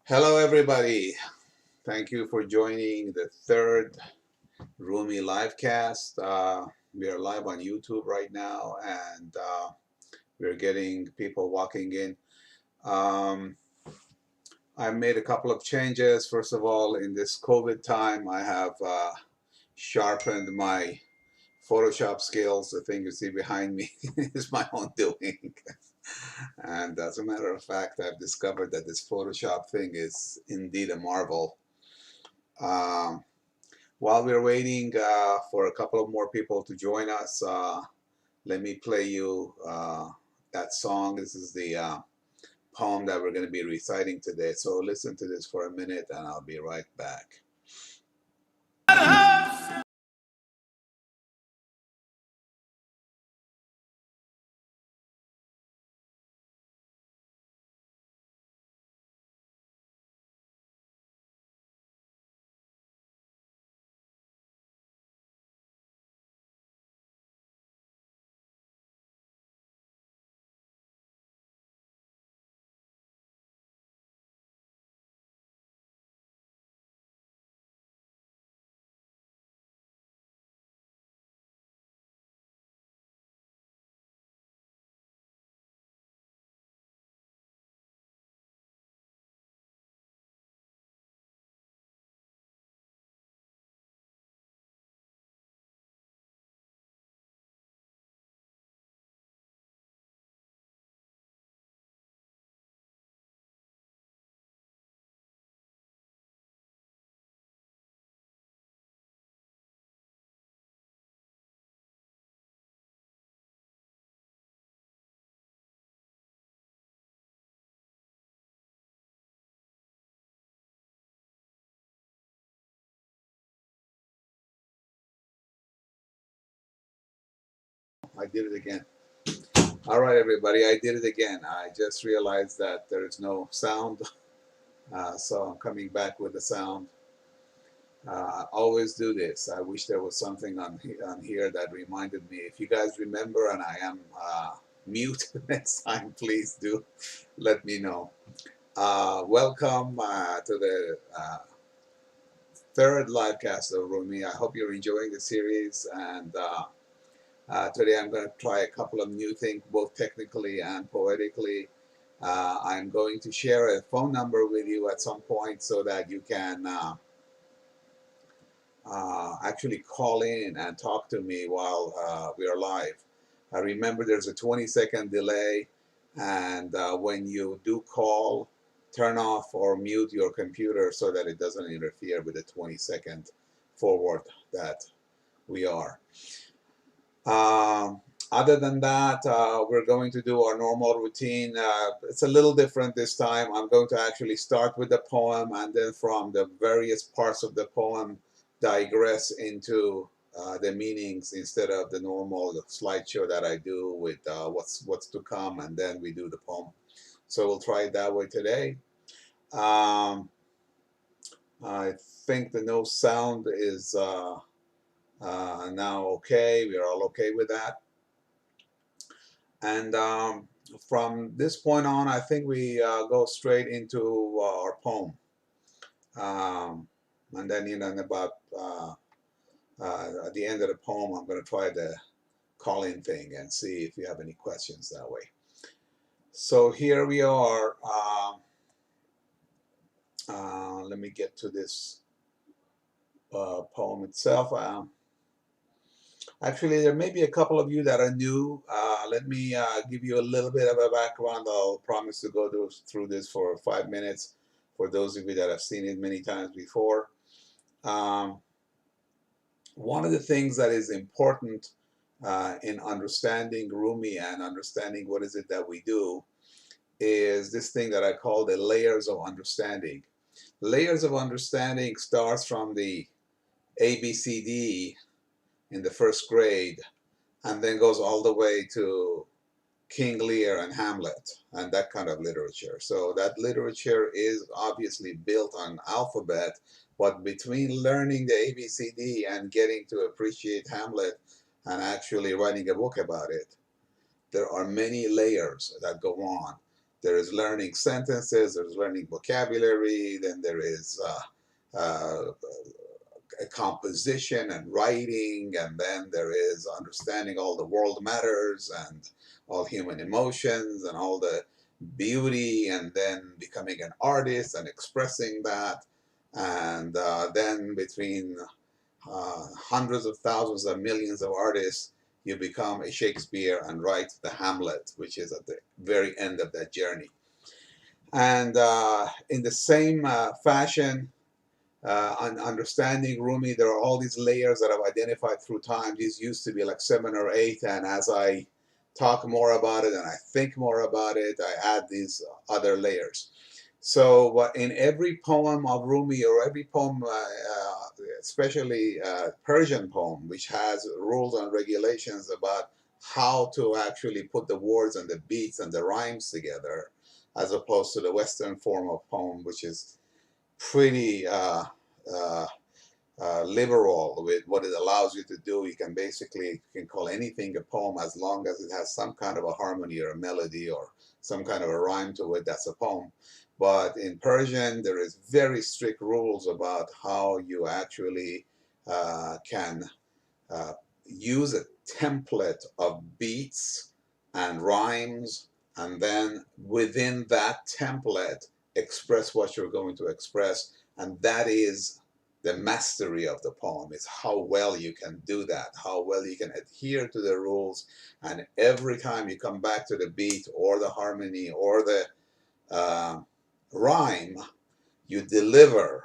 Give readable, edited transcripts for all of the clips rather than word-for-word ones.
Hello, everybody. Thank you for joining the third Rumi livecast. We are live on YouTube right now, and we're getting people walking in. Um, I made a couple of changes. First of all, in this COVID time, I have sharpened my Photoshop skills. The thing you see behind me is my own doing. And as a matter of fact, I've discovered that this Photoshop thing is indeed a marvel. Um, While we're waiting for a couple of more people to join us, let me play you that song. This is the poem that we're going to be reciting today. So listen to this for a minute and I'll be right back. I did it again. All right, everybody, I did it again. I just realized that there is no sound, so I'm coming back with the sound. I always do this. I wish there was something on here that reminded me. If you guys remember and I am mute next time, please do let me know. Welcome to the third live cast of Rumi. I hope you're enjoying the series. And today I'm going to try a couple of new things, both technically and poetically. I'm going to share a phone number with you at some point so that you can actually call in and talk to me while we are live. Remember, there's a 20-second delay, and when you do call, turn off or mute your computer so that it doesn't interfere with the 20-second forward that we are. Um, Other than that, we're going to do our normal routine. It's a little different this time. I'm going to actually start with the poem and then from the various parts of the poem digress into the meanings instead of the normal slideshow that I do with what's to come, and then we do the poem. So we'll try it that way today. Um, I think the no sound is now okay. We are all okay with that. And from this point on, I think we go straight into our poem. And then, in about at the end of the poem, I'm going to try the call-in thing and see if you have any questions that way. So here we are. Let me get to this poem itself. Actually, there may be a couple of you that are new. Let me give you a little bit of a background. I'll promise to go through this for 5 minutes for those of you that have seen it many times before. Um, One of the things that is important in understanding Rumi and understanding what is it that we do is this thing that I call the layers of understanding. Layers of understanding starts from the ABCD in the first grade and then goes all the way to King Lear and Hamlet and that kind of literature. So that literature is obviously built on alphabet, but between learning the ABCD and getting to appreciate Hamlet and actually writing a book about it, there are many layers that go on. There is learning sentences, there's learning vocabulary, then there is composition and writing, and then there is understanding all the world matters and all human emotions and all the beauty, and then becoming an artist and expressing that. And then between hundreds of thousands and millions of artists, you become a Shakespeare and write the Hamlet, which is at the very end of that journey. And in the same fashion, on understanding Rumi, there are all these layers that I've identified through time. These used to be like 7 or 8, and as I talk more about it and I think more about it, I add these other layers. So in every poem of Rumi, or every poem, especially Persian poem, which has rules and regulations about how to actually put the words and the beats and the rhymes together, as opposed to the Western form of poem, which is pretty uh, liberal with what it allows you to do. You can basically call anything a poem as long as it has some kind of a harmony or a melody or some kind of a rhyme to it. That's a poem. But in Persian, there is very strict rules about how you actually can use a template of beats and rhymes, and then within that template express what you're going to express. And that is the mastery of the poem, is how well you can do that, how well you can adhere to the rules. And every time you come back to the beat or the harmony or the rhyme, you deliver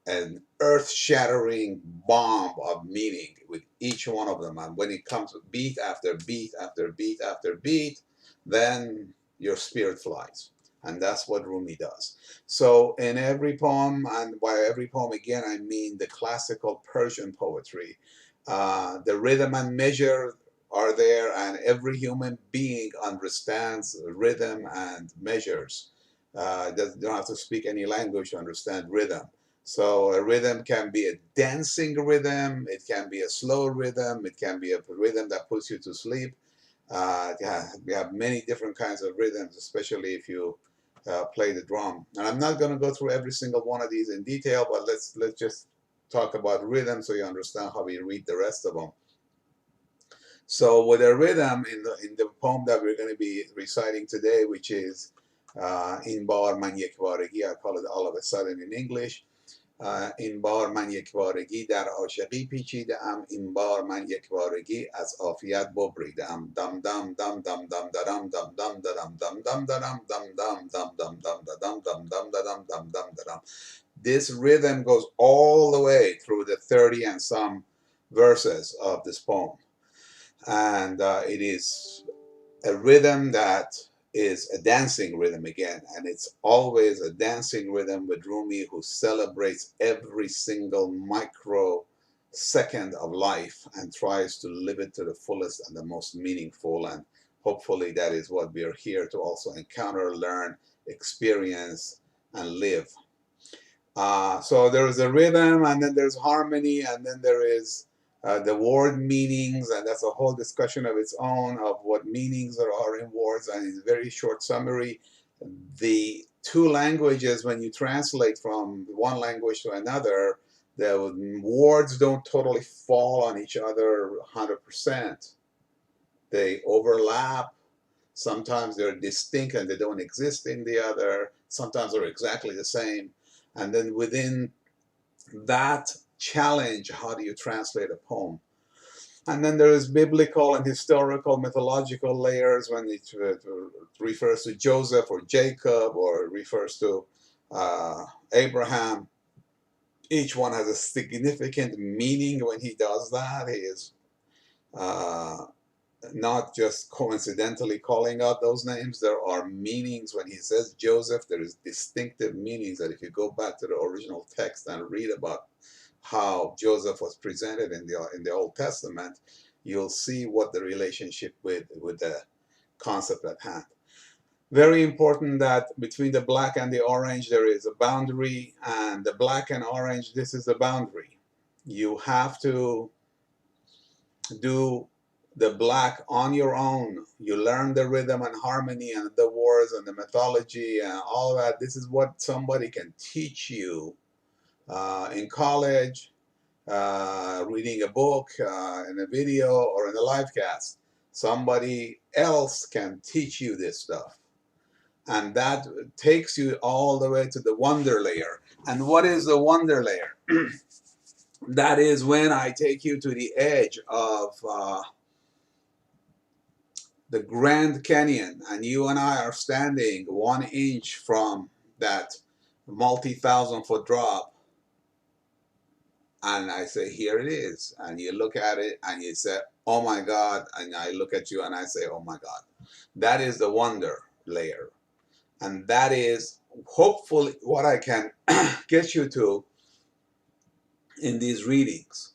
an earth-shattering bomb of meaning with each one of them. And when it comes beat after beat after beat after beat, then your spirit flies. And that's what Rumi does. So in every poem, and by every poem again, I mean the classical Persian poetry, the rhythm and measure are there, and every human being understands rhythm and measures. Don't have to speak any language to understand rhythm. So a rhythm can be a dancing rhythm, it can be a slow rhythm, it can be a rhythm that puts you to sleep. Yeah, we have many different kinds of rhythms, especially if you play the drum. And I'm not going to go through every single one of these in detail, but let's just talk about rhythm so you understand how we read the rest of them. So with a rhythm in the poem that we're going to be reciting today, which is In Bar Man Yekbaaregee, I call it all of a sudden in English. این بار من یکبارگی در عاشقی پیچیده ام، این بار من یکبارگی از عافیت ببریده ام، دم دم دم دم دم درم دم دم درم دم دم درم دم دم دم دم دم دم دم دم درم دم دم درم. This rhythm goes all the way through the 30 and some verses of this poem, and it is a rhythm that is a dancing rhythm again, and it's always a dancing rhythm with Rumi, who celebrates every single micro second of life and tries to live it to the fullest and the most meaningful. And hopefully that is what we are here to also encounter, learn, experience, and live. So there is a rhythm, and then there's harmony, and then there is the word meanings, and that's a whole discussion of its own of what meanings are in words. And in a very short summary, the two languages, when you translate from one language to another, the words don't totally fall on each other 100%. They overlap. Sometimes they're distinct and they don't exist in the other. Sometimes they're exactly the same. And then within that challenge, how do you translate a poem? And then there is biblical and historical mythological layers when it refers to Joseph or Jacob, or refers to Abraham. Each one has a significant meaning when he does that. He is not just coincidentally calling out those names. There are meanings when he says Joseph. There is distinctive meanings that if you go back to the original text and read about how Joseph was presented in the Old Testament, you'll see what the relationship with the concept at hand. Very important that between the black and the orange there is a boundary, and the black and orange, this is the boundary. You have to do the black on your own. You learn the rhythm and harmony and the words and the mythology and all of that. This is what somebody can teach you in college, reading a book, in a video, or in a live cast. Somebody else can teach you this stuff. And that takes you all the way to the wonder layer. And what is the wonder layer? That is when I take you to the edge of the Grand Canyon, and you and I are standing 1 inch from that multi-thousand foot drop, and I say, here it is. And you look at it and you say, oh my God. And I look at you and I say, oh my God. That is the wonder layer. And that is hopefully what I can get you to in these readings.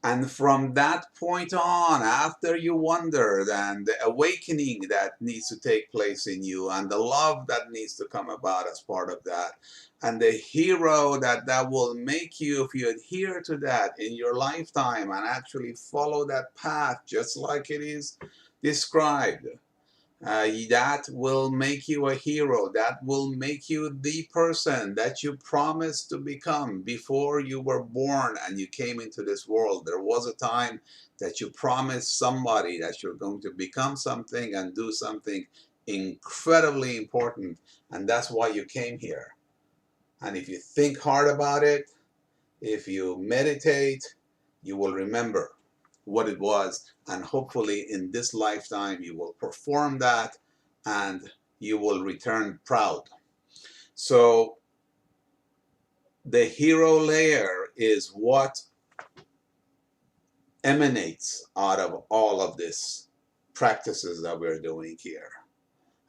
And from that point on, after you wonder, then the awakening that needs to take place in you, and the love that needs to come about as part of that, and the hero that will make you, if you adhere to that in your lifetime and actually follow that path just like it is described, that will make you a hero. That will make you the person that you promised to become before you were born and you came into this world. There was a time that you promised somebody that you're going to become something and do something incredibly important, and that's why you came here. And if you think hard about it, if you meditate, you will remember what it was, and hopefully in this lifetime you will perform that and you will return proud. So the hero layer is what emanates out of all of this practices that we're doing here.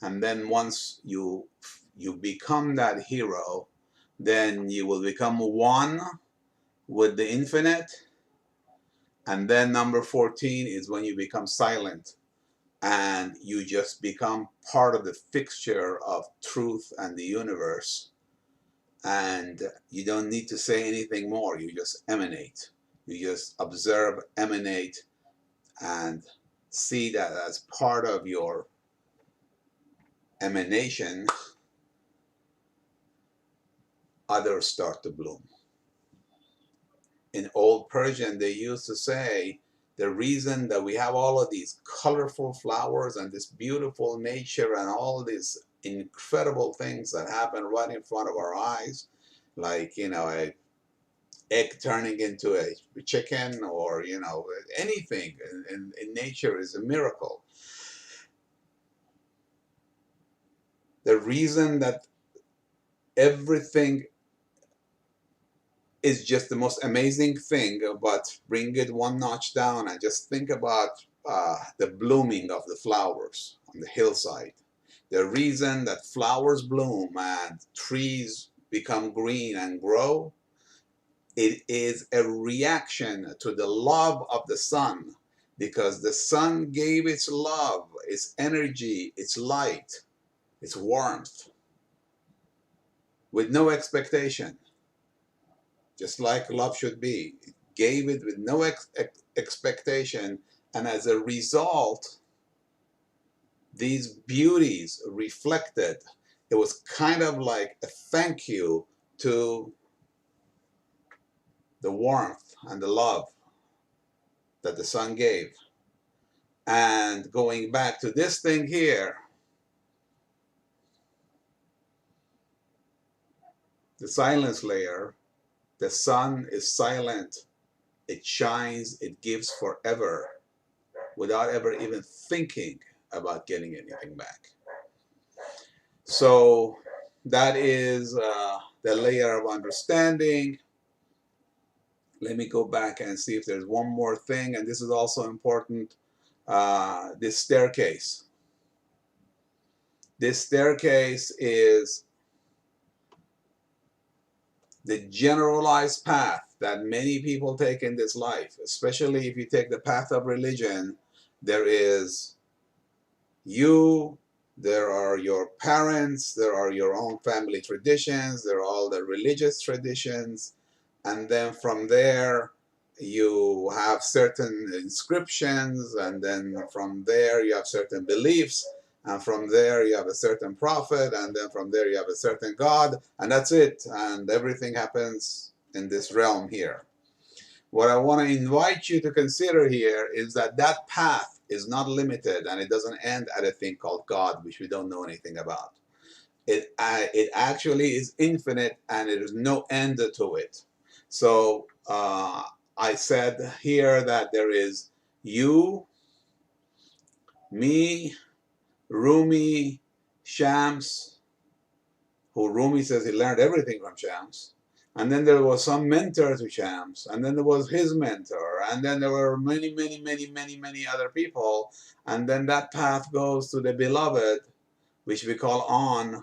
And then once you become that hero, then you will become one with the infinite. And then number 14 is when you become silent and you just become part of the fixture of truth and the universe. And you don't need to say anything more. You just emanate. You just observe, emanate, and see that as part of your emanation, others start to bloom. In old Persian, they used to say, the reason that we have all of these colorful flowers and this beautiful nature and all these incredible things that happen right in front of our eyes, like, a egg turning into a chicken, or, anything in nature is a miracle. The reason that everything is just the most amazing thing, but bring it one notch down and just think about the blooming of the flowers on the hillside. The reason that flowers bloom and trees become green and grow, it is a reaction to the love of the sun, because the sun gave its love, its energy, its light, its warmth, with no expectation. Just like love should be. It gave it with no expectation, and as a result, these beauties reflected. It was kind of like a thank you to the warmth and the love that the sun gave. And going back to this thing here, the silence layer, the sun is silent. It shines, it gives forever, without ever even thinking about getting anything back. So that is the layer of understanding. Let me go back and see if there's one more thing, and this is also important. This staircase. This staircase is the generalized path that many people take in this life, especially if you take the path of religion. There is you, there are your parents, there are your own family traditions, there are all the religious traditions, and then from there you have certain inscriptions, and then from there you have certain beliefs, and from there you have a certain prophet, and then from there you have a certain God, and that's it. And everything happens in this realm here. What I want to invite you to consider here is that that path is not limited, and it doesn't end at a thing called God, which we don't know anything about. It actually is infinite, and there is no end to it. So I said here that there is you, me, Rumi, Shams, who Rumi says he learned everything from Shams. And then there was some mentor to Shams, and then there was his mentor, and then there were many, many, many, many, many other people. And then that path goes to the beloved, which we call on,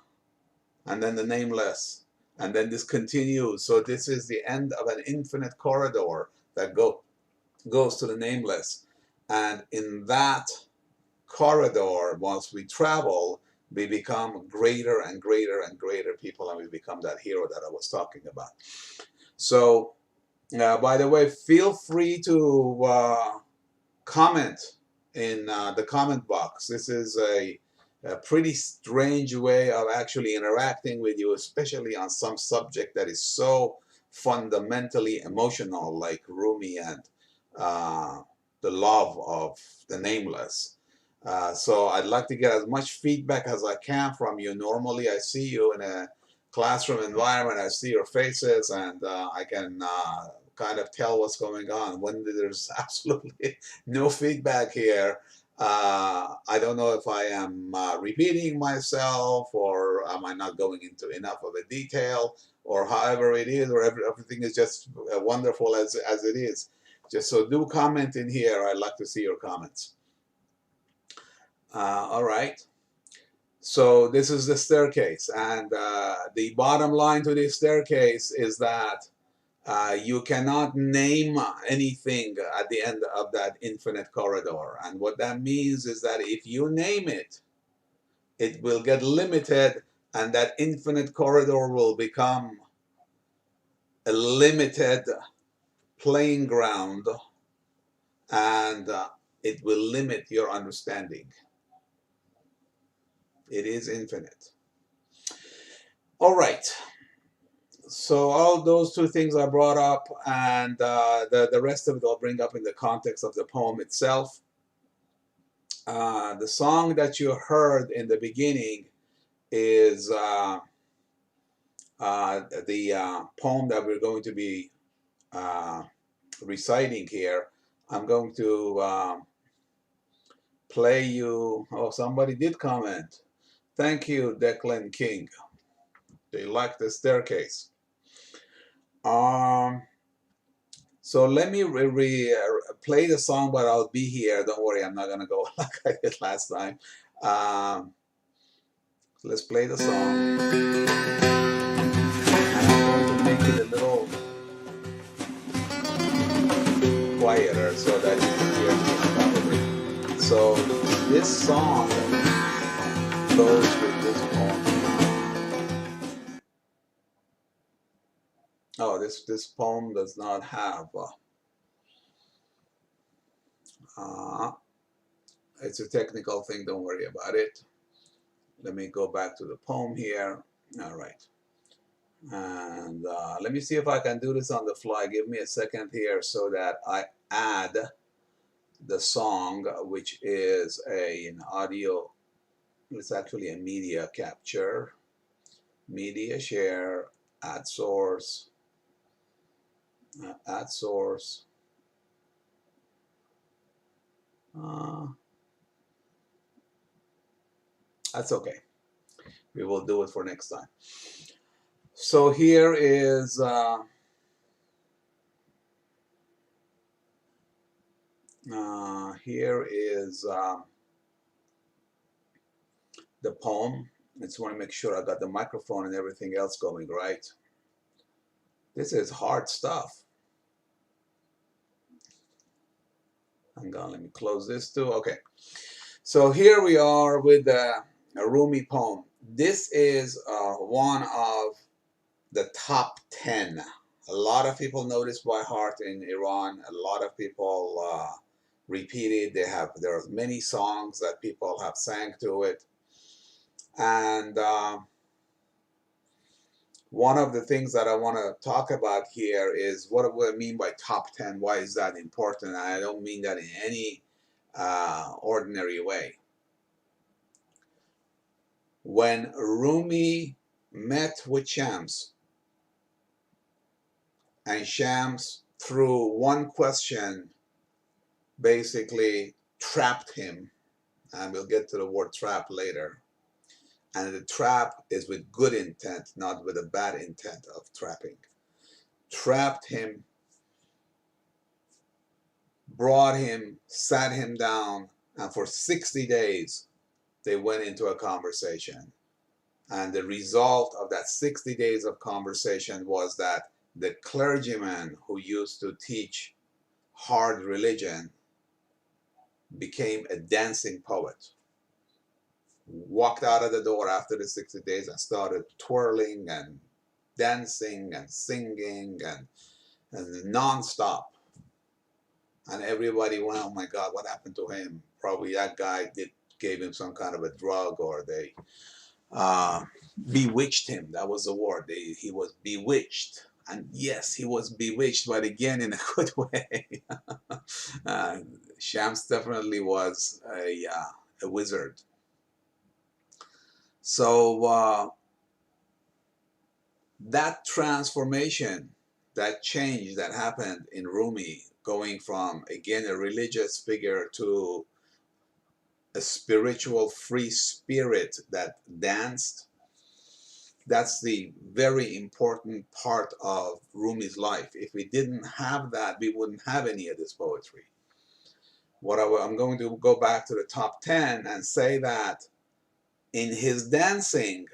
and then the nameless. And then this continues. So this is the end of an infinite corridor that goes to the nameless. And in that corridor, once we travel, we become greater and greater and greater people, and we become that hero that I was talking about. So, by the way, feel free to comment in the comment box. This is a pretty strange way of actually interacting with you, especially on some subject that is so fundamentally emotional, like Rumi and the love of the nameless. So I'd like to get as much feedback as I can from you. Normally I see you in a classroom environment, I see your faces, and I can kind of tell what's going on. When there's absolutely no feedback here, I don't know if I am repeating myself, or am I not going into enough of a detail, or however it is, or everything is just wonderful as it is. Just so do comment in here. I'd like to see your comments. All right. So this is the staircase, and the bottom line to this staircase is that you cannot name anything at the end of that infinite corridor. And what that means is that if you name it, it will get limited, and that infinite corridor will become a limited playing ground, and it will limit your understanding. It is infinite. All right. So all those two things I brought up, and the rest of it I'll bring up in the context of the poem itself. The song that you heard in the beginning is the poem that we're going to be reciting here. I'm going to play you. Oh, somebody did comment. Thank you, Declan King. They like the staircase. So let me play the song, but I'll be here. Don't worry, I'm not going to go like I did last time. So let's play the song. And I'm going to make it a little quieter so that you can hear me probably. So this song goes with this poem. Oh, this poem does not have it's a technical thing, don't worry about it. Let me go back to the poem here. All right. And let me see if I can do this on the fly. Give me a second here so that I add the song, which is an audio. It's actually a media capture. Media share, add source, add source. That's okay. We will do it for next time. So here is the poem. I just want to make sure I got the microphone and everything else going right. This is hard stuff. Hang on, let me close this too. Okay. So here we are with a Rumi poem. This is one of the top 10 A lot of people know this by heart in Iran. A lot of people repeat it. There are many songs that people have sang to it. And one of the things that I want to talk about here is what do I mean by top 10? Why is that important? And I don't mean that in any ordinary way. When Rumi met with Shams, and Shams, through one question, basically trapped him, and we'll get to the word trap later. And the trap is with good intent, not with a bad intent of trapping. Trapped him, brought him, sat him down, and for 60 days they went into a conversation. And the result of that 60 days of conversation was that the clergyman who used to teach hard religion became a dancing poet. Walked out of the door after the 60 days and started twirling and dancing and singing and non-stop. And everybody went, oh my God, what happened to him? Probably that guy gave him some kind of a drug, or they bewitched him. That was the word. He was bewitched. And yes, he was bewitched, but again, in a good way. Shams definitely was a wizard. So that transformation, that change that happened in Rumi, going from, again, a religious figure to a spiritual free spirit that danced, that's the very important part of Rumi's life. If we didn't have that, we wouldn't have any of this poetry. I'm going to go back to the top 10 and say that in his dancing,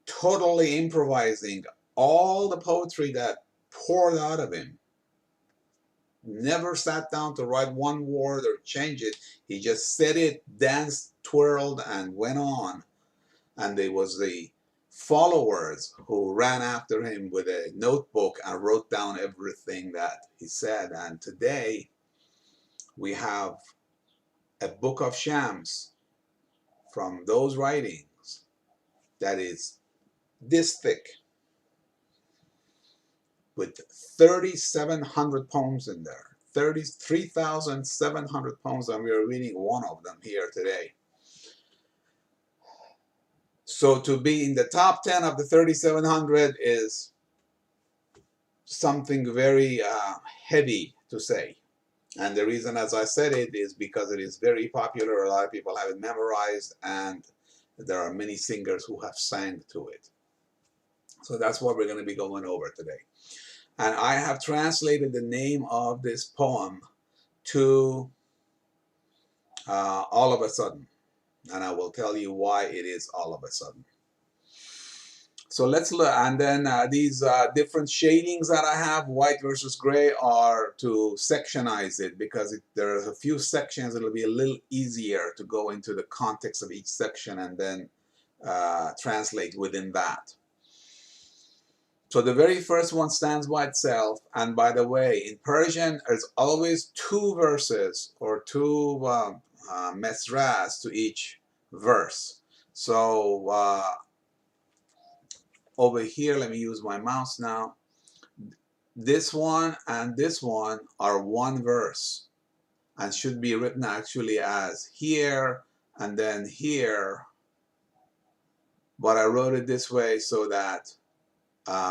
totally improvising, all the poetry that poured out of him, never sat down to write one word or change it. He just said it, danced, twirled, and went on. And there was the followers who ran after him with a notebook and wrote down everything that he said. And today we have a book of Shams from those writings that is this thick, with 3,700 poems in there. 3,700 poems, and we are reading one of them here today. So to be in the top 10 of the 3,700 is something very heavy to say. And the reason, as I said it, is because it is very popular. A lot of people have it memorized, and there are many singers who have sang to it. So that's what we're going to be going over today. And I have translated the name of this poem to All of a Sudden. And I will tell you why it is all of a sudden. So let's look, and then these different shadings that I have, white versus gray, are to sectionize it, because there are a few sections. It'll be a little easier to go into the context of each section and then translate within that. So the very first one stands by itself. And by the way, in Persian, there's always two verses or two mesras to each verse. So over here, let me use my mouse now. This one and this one are one verse and should be written actually as here and then here. But I wrote it this way so that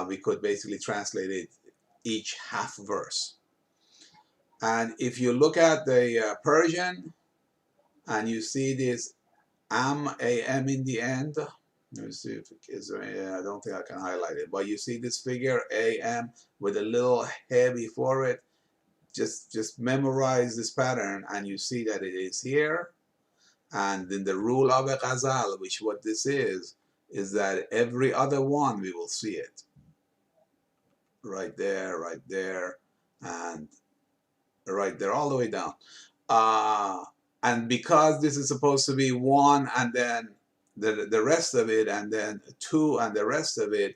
we could basically translate it each half verse. And if you look at the Persian and you see this am in the end, let me see if it is there. I don't think I can highlight it, but you see this figure am with a little hair before it. Just memorize this pattern and you see that it is here. And then the rule of a ghazal, which what this is that every other one we will see it. Right there, and right there, all the way down. And because this is supposed to be one and then the rest of it, and then two and the rest of it,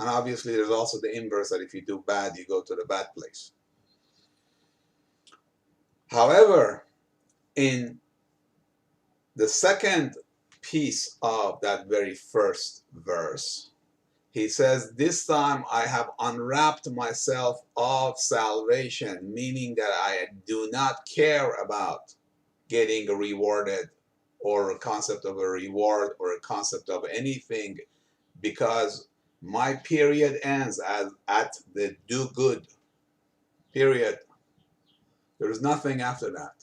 And obviously there's also the inverse, that if you do bad, you go to the bad place. However, in the second piece of that very first verse, he says, this time I have unwrapped myself of salvation, meaning that I do not care about getting rewarded, or a concept of a reward, or a concept of anything, because my period ends at the do good period. There is nothing after that.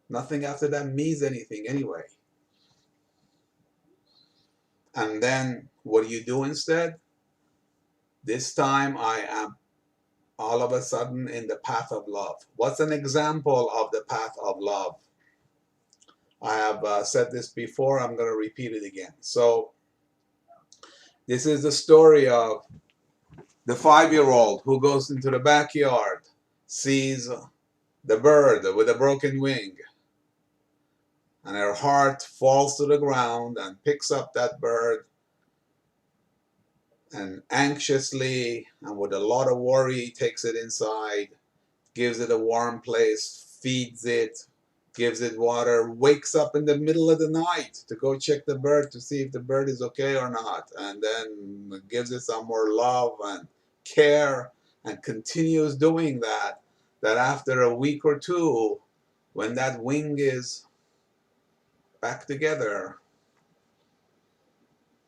Nothing after that means anything anyway. And then what do you do instead? This time I am all of a sudden in the path of love. What's an example of the path of love? I have said this before, I'm going to repeat it again. So this is the story of the 5-year-old who goes into the backyard, sees the bird with a broken wing, and her heart falls to the ground, and picks up that bird, and anxiously and with a lot of worry takes it inside, gives it a warm place, feeds it, gives it water, wakes up in the middle of the night to go check the bird to see if the bird is okay or not, and then gives it some more love and care, and continues doing that. That after a week or two, when that wing is back together,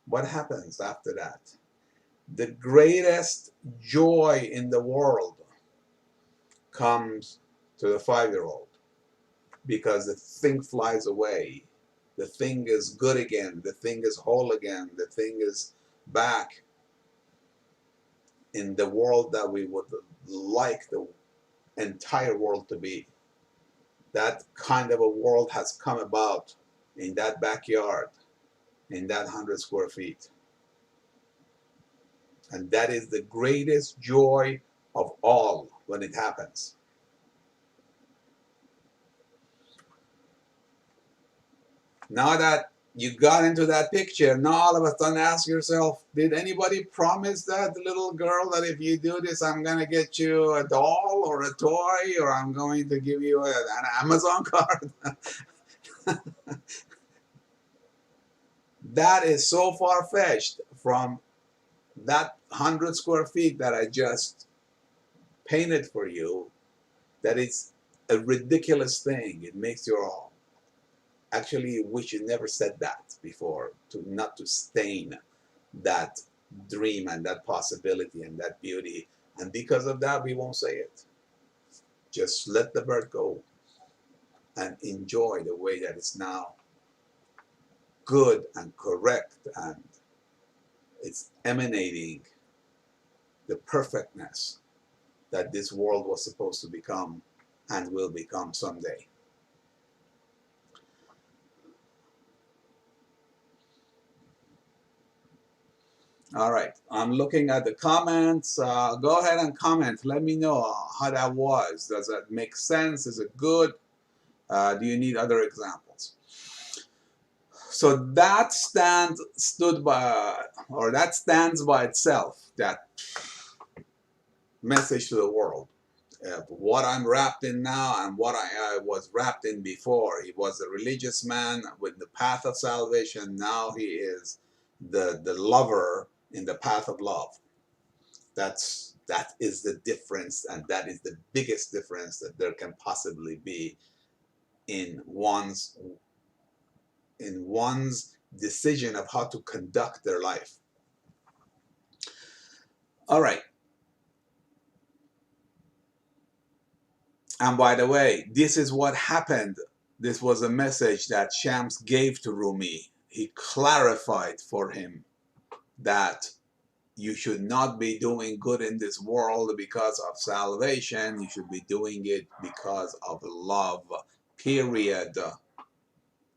what happens after that? The greatest joy in the world comes to the 5-year-old, because the thing flies away. The thing is good again. The thing is whole again. The thing is back in the world that we would like the entire world to be. That kind of a world has come about in that backyard, in that 100 square feet. And that is the greatest joy of all when it happens. Now that you got into that picture, now all of a sudden ask yourself, did anybody promise that little girl that if you do this, I'm going to get you a doll or a toy, or I'm going to give you an Amazon card? That is so far-fetched from that 100 square feet that I just painted for you, that it's a ridiculous thing. It makes you all actually wish you never said that before, not to stain that dream and that possibility and that beauty. And because of that, we won't say it. Just let the bird go and enjoy the way that it's now good and correct, and it's emanating the perfectness that this world was supposed to become and will become someday. All right, I'm looking at the comments. Go ahead and comment. Let me know how that was. Does that make sense? Is it good? Do you need other examples? So that stands by itself, that message to the world. What I'm wrapped in now and what I was wrapped in before. He was a religious man with the path of salvation. Now he is the lover in the path of love. That is the difference, and that is the biggest difference that there can possibly be in one's decision of how to conduct their life. All right. And by the way, this is what happened. This was a message that Shams gave to Rumi. He clarified for him that you should not be doing good in this world because of salvation. You should be doing it because of love, period.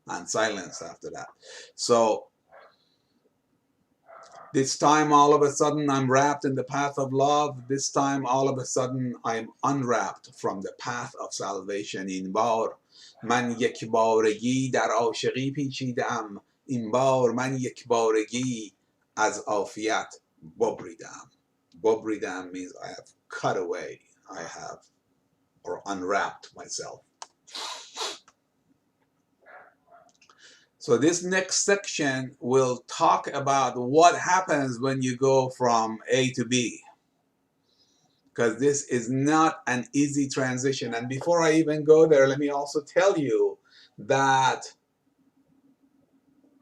And silence after that. So this time all of a sudden I'm wrapped in the path of love. This time all of a sudden I'm unwrapped from the path of salvation. این بار من یکبارگی در عاشقی پیچیدم. این بار من یکبارگی از عافیت ببریدم. ببریدم means I have cut away, I have, or unwrapped myself. So this next section will talk about what happens when you go from A to B, because this is not an easy transition. And before I even go there, let me also tell you that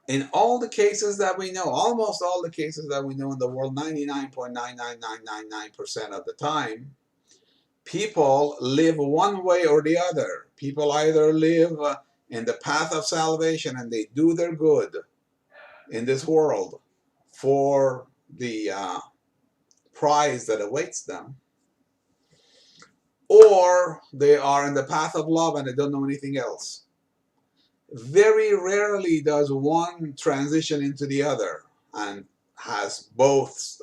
in all the cases that we know, almost all the cases that we know in the world, 99.99999% of the time, people live one way or the other. People either live in the path of salvation and they do their good in this world for the prize that awaits them, or they are in the path of love and they don't know anything else. Very rarely does one transition into the other and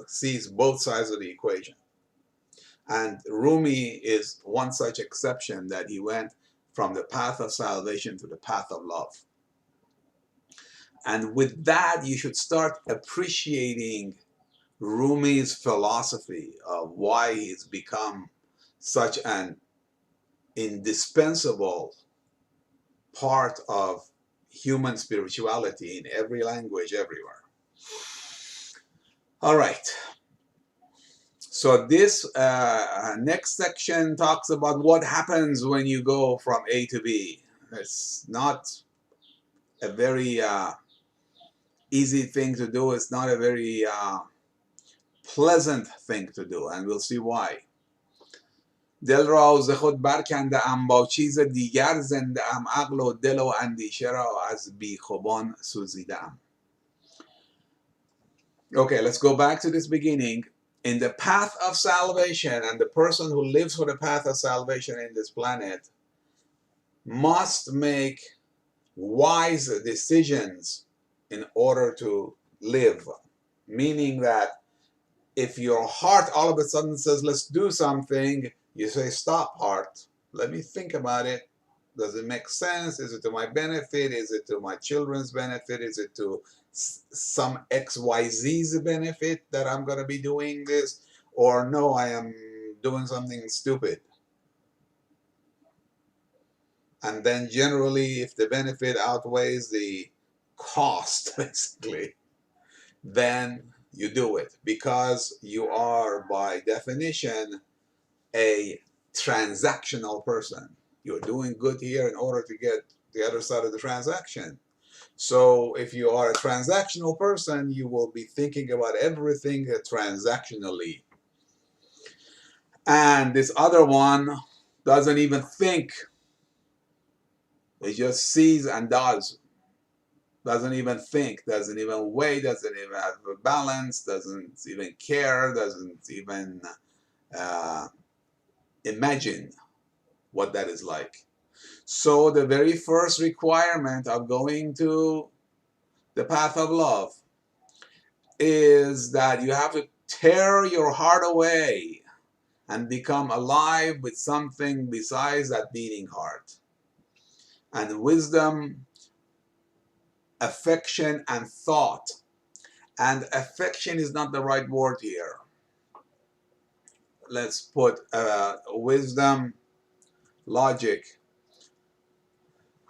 sees both sides of the equation. And Rumi is one such exception, that he went from the path of salvation to the path of love. And with that, you should start appreciating Rumi's philosophy of why he's become such an indispensable part of human spirituality in every language, everywhere. All right. So this next section talks about what happens when you go from A to B. It's not a very easy thing to do. It's not a very pleasant thing to do, and we'll see why. دل را ز خود برکنده ام با چیز دیگر زنده ام عقل و دل و اندیشه را از بیخوبان سوزیده ام. Okay, let's go back to this beginning. In the path of salvation, and the person who lives for the path of salvation in this planet must make wise decisions in order to live. Meaning that if your heart all of a sudden says, let's do something, you say, stop, heart. Let me think about it. Does it make sense? Is it to my benefit? Is it to my children's benefit? Is it to some XYZ's benefit that I'm going to be doing this? Or no, I am doing something stupid. And then generally, if the benefit outweighs the cost, basically, then you do it, because you are, by definition, a transactional person. You're doing good here in order to get the other side of the transaction. So if you are a transactional person, you will be thinking about everything transactionally. And this other one doesn't even think. It just sees and does. Doesn't even think, doesn't even weigh, doesn't even have a balance, doesn't even care, doesn't even imagine what that is like. So the very first requirement of going to the path of love is that you have to tear your heart away and become alive with something besides that beating heart. And wisdom, affection, and thought. And affection is not the right word here. Let's put wisdom, logic.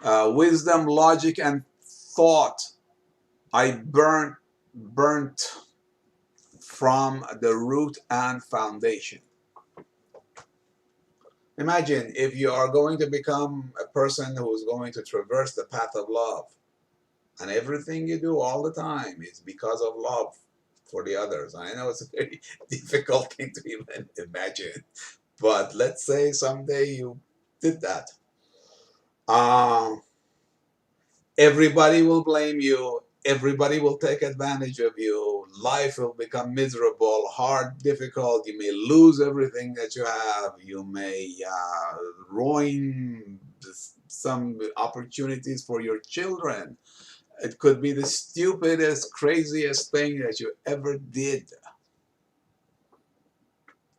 Wisdom, logic, and thought I burnt from the root and foundation. Imagine if you are going to become a person who is going to traverse the path of love, and everything you do all the time is because of love for the others. I know it's a very difficult thing to even imagine, but let's say someday you did that. Everybody will blame you. Everybody will take advantage of you. Life will become miserable, hard, difficult. You may lose everything that you have. You may ruin some opportunities for your children. It could be the stupidest, craziest thing that you ever did.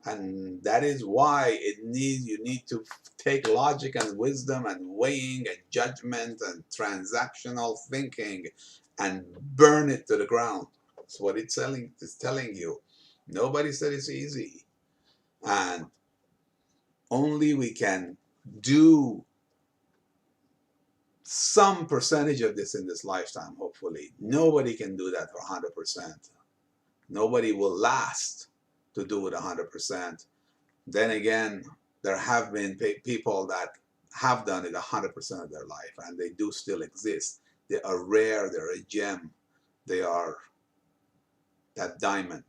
And that is why you need to take logic and wisdom and weighing and judgment and transactional thinking and burn it to the ground. That's what it's telling you. Nobody said it's easy. And only we can do some percentage of this in this lifetime, hopefully. Nobody can do that for 100%. Nobody will last to do it 100%. Then again, there have been people that have done it 100% of their life, and they do still exist. They are rare, they're a gem, they are that diamond.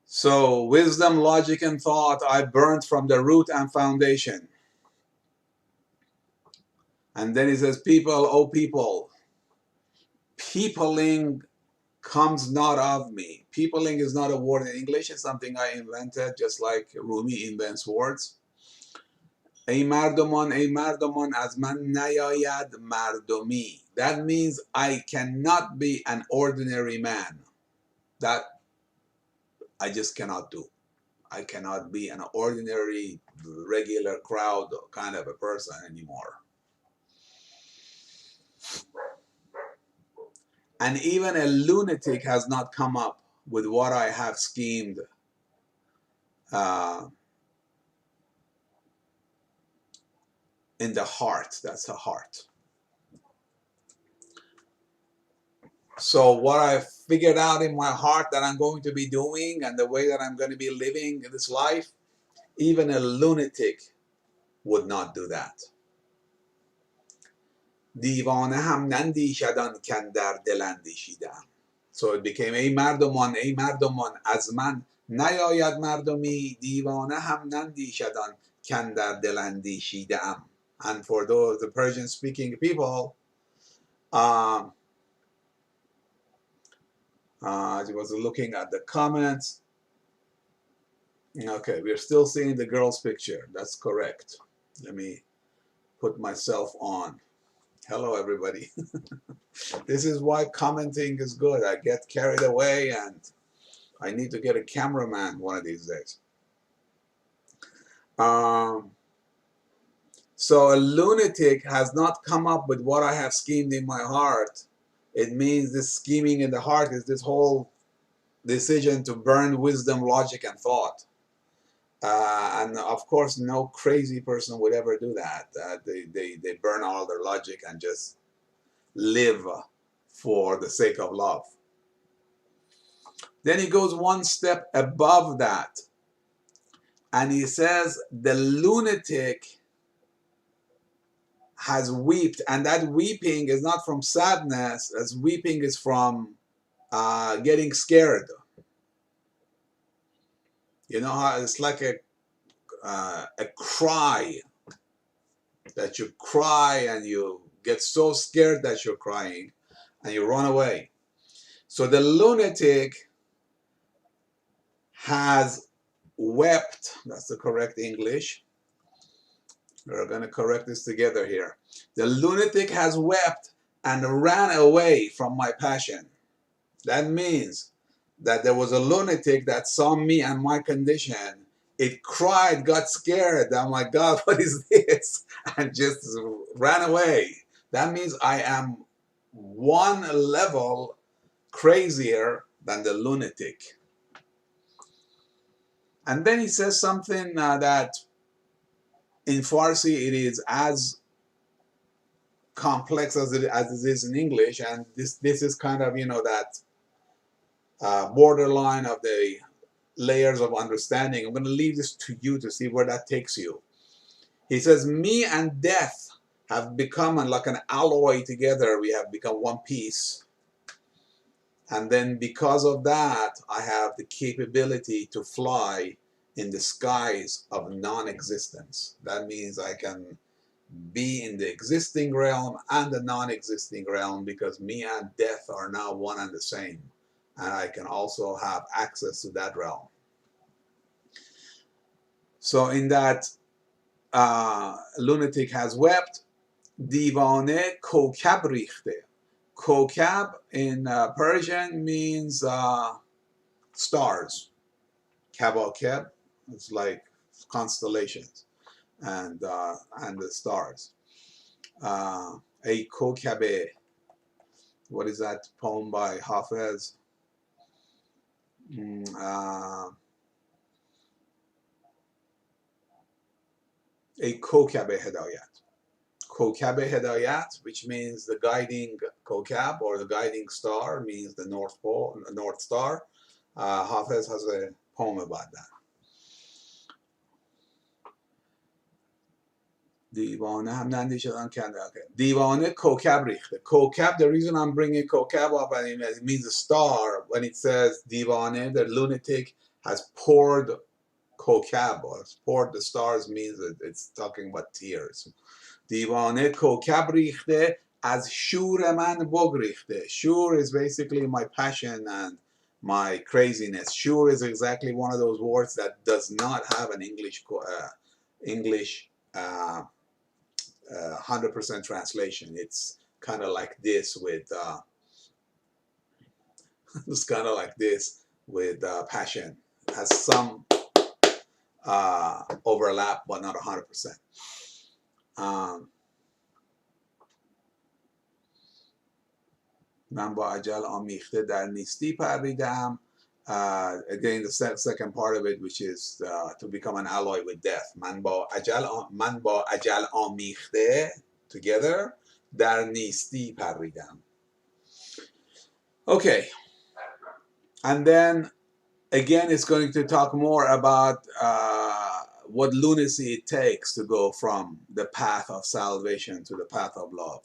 So, wisdom, logic, and thought I burnt from the root and foundation. And then he says, people, oh people, peopling comes not of me. Peopling is not a word in English, it's something I invented, just like Rumi invents words. ای مردمان از من نیاید مردمی. That means I cannot be an ordinary man. That I just cannot do. I cannot be an ordinary, regular crowd kind of a person anymore. And even a lunatic has not come up with what I have schemed in the heart. That's a heart. So what I figured out in my heart that I'm going to be doing and the way that I'm going to be living in this life, even a lunatic would not do that. دیوانه هم نندیشدان کاندر دل اندیشیدم. So it became ای مردمان از من نیاید مردمی. دیوانه هم نندیشدان کاندر دل اندیشیدم. And for those the Persian speaking people, I was looking at the comments. Okay, we're still seeing the girl's picture. That's correct. Let me put myself on. Hello, everybody. This is why commenting is good. I get carried away and I need to get a cameraman one of these days. So a lunatic has not come up with what I have schemed in my heart. It means this scheming in the heart is this whole decision to burn wisdom, logic, and thought. And of course, no crazy person would ever do that. They burn all their logic and just live for the sake of love. Then he goes one step above that. And he says, the lunatic has wept. And that weeping is not from sadness. As weeping is from getting scared. You know how it's like a cry, that you cry and you get so scared that you're crying and you run away. So the lunatic has wept. That's the correct English. We're going to correct this together here. The lunatic has wept and ran away from my passion. That means that there was a lunatic that saw me and my condition. It cried, got scared. Oh my God, what is this? And just ran away. That means I am one level crazier than the lunatic. And then he says something that in Farsi it is as complex as it is in English, and this is kind of, you know, that borderline of the layers of understanding. I'm going to leave this to you to see where that takes you. He says, me and death have become like an alloy together. We have become one piece. And then because of that, I have the capability to fly in the skies of non-existence. That means I can be in the existing realm and the non-existing realm, because me and death are now one and the same. And I can also have access to that realm. So in that lunatic has wept, divane kokab richte. Kokab in Persian means stars. Kawakeb, it's like constellations and the stars. A kokabe. what is that poem by Hafez? A Kokab Hedayat. Kokab Hedayat, which means the guiding Kokab or the guiding star, means the North Pole, North Star. Hafez has a poem about that. دیوانه هم نندی شدن کنده. دیوانه کوکب ریخته. کوکب, the reason I'm bringing کوکب up, and it means a star. When it says دیوانه, the lunatic has poured کوکب, or poured the stars, means that it's talking about tears. دیوانه کوکب ریخته از شور من بگریخته. Shur is basically my passion and my craziness. Shur is exactly one of those words that does not have an English 100% translation. It's kind of like this with it's kind of like this with passion. It has some overlap, but not 100%. من با اجل آمیخته در نیستی پریدم. Again, the second part of it, which is to become an alloy with death. من با اجل آمیخته, together, در نیستی پریدم. Okay. And then, again, it's going to talk more about what lunacy it takes to go from the path of salvation to the path of love.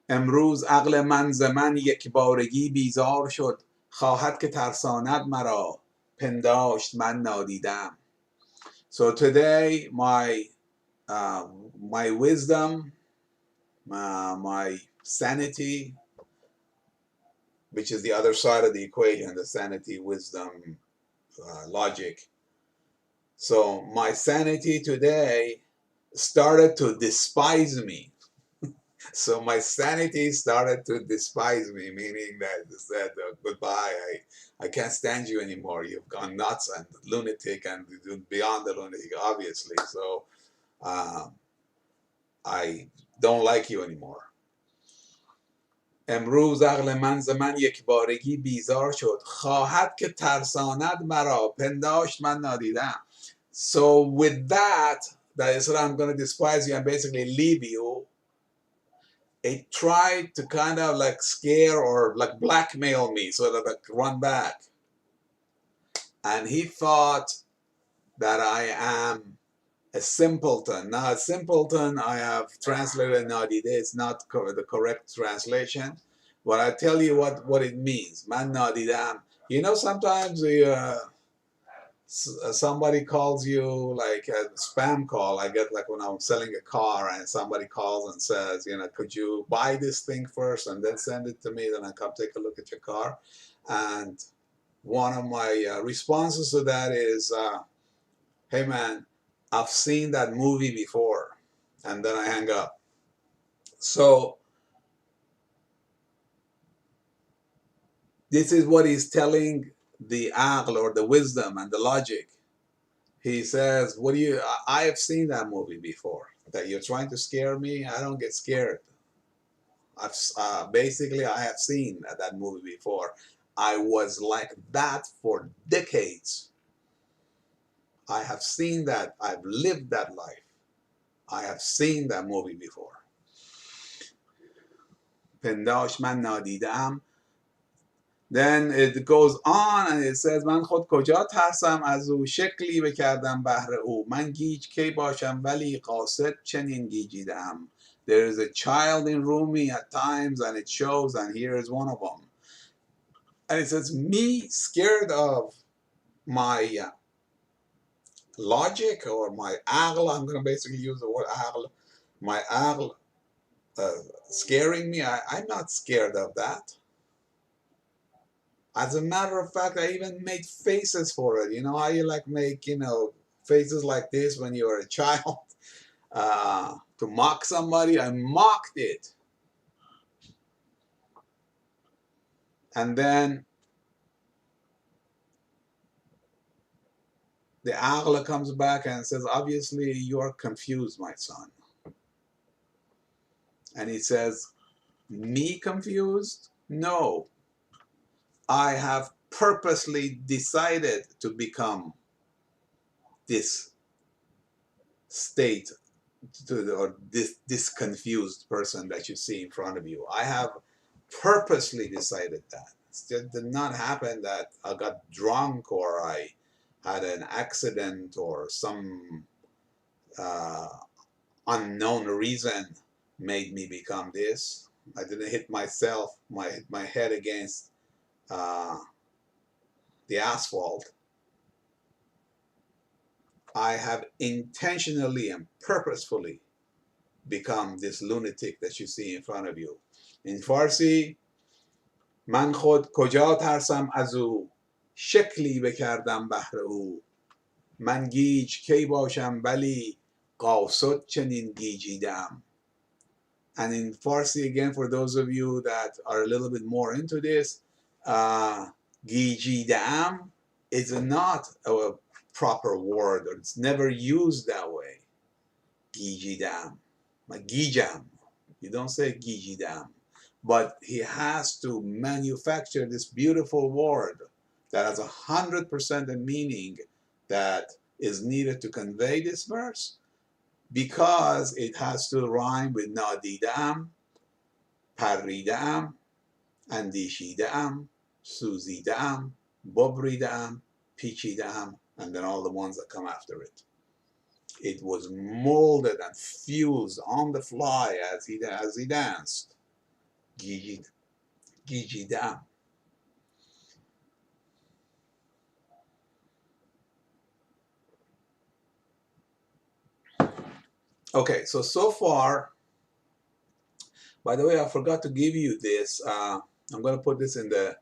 امروز عقل من ز من یکبارگی بیزار شد. خواهد که ترساند مرا پنداشت من نادیدم. So today my wisdom, my sanity, which is the other side of the equation, the sanity, wisdom, logic. So my sanity today started to despise me. So my sanity started to despise me, meaning that it said, goodbye, I can't stand you anymore. You've gone nuts and lunatic and beyond the lunatic, obviously. So I don't like you anymore. امروز عقل من ز من یکبارگی بیزار شد. خواهد که ترساند مرا پنداشت من نادیدم. So with that is what I'm going to despise you and basically leave you. It tried to kind of like scare or like blackmail me so that I could run back. And he thought that I am a simpleton. Now, a simpleton, I have translated nadide. It's not the correct translation. But I tell you what it means. Man nadidam. You know, sometimes somebody calls you, like a spam call. I get like when I'm selling a car and somebody calls and says, you know, could you buy this thing first and then send it to me, then I come take a look at your car. And one of my responses to that is, hey man, I've seen that movie before. And then I hang up. So this is what he's telling the aql, or the wisdom and the logic. He says, what do you, I have seen that movie before. That you're trying to scare me. I don't get scared. Basically, I have seen that movie before. I was like that for decades. I have seen that. I've lived that life. I have seen that movie before. پنداش من نادیدم. Then it goes on and it says من خود کجا ترسم از او شکلی بکردم بهر او من گیج کی باشم ولی قاصد چنین گیجیدم. There is a child in Rumi at times and it shows, and here is one of them. And it says, me scared of my logic or my aql. I'm going to basically use the word aql. My aql scaring me. I'm not scared of that. As a matter of fact, I even made faces for it. You know how you like make, you know, faces like this when you were a child to mock somebody? I mocked it. And then the aqla comes back and says, obviously you are confused, my son. And he says, me confused? No. I have purposely decided to become this state or this confused person that you see in front of you. I have purposely decided that. It did not happen that I got drunk or I had an accident or some uh, unknown reason made me become this. I didn't hit myself, hit my head against uh, the asphalt. I have intentionally and purposefully become this lunatic that you see in front of you. In Farsi, من خود کجا ترسم از او شکلی بکردم بهر او من گیج کی باشم ولی قاصد چنین گیجیدم. And in Farsi, again, for those of you that are a little bit more into this, gijidam is not a proper word, or it's never used that way. Gijidam, like gijam. You don't say gijidam. But he has to manufacture this beautiful word that has 100% the meaning that is needed to convey this verse, because it has to rhyme with nadidam, پریده‌ام، اندیشیده‌ام، سوزیده‌ام، ببریده‌ام، پیچیده‌ام, and then all the ones that come after it. It was molded and fused on the fly as he danced. گیجیده‌ام. Okay, so far, by the way, I forgot to give you this. I'm going to put this in the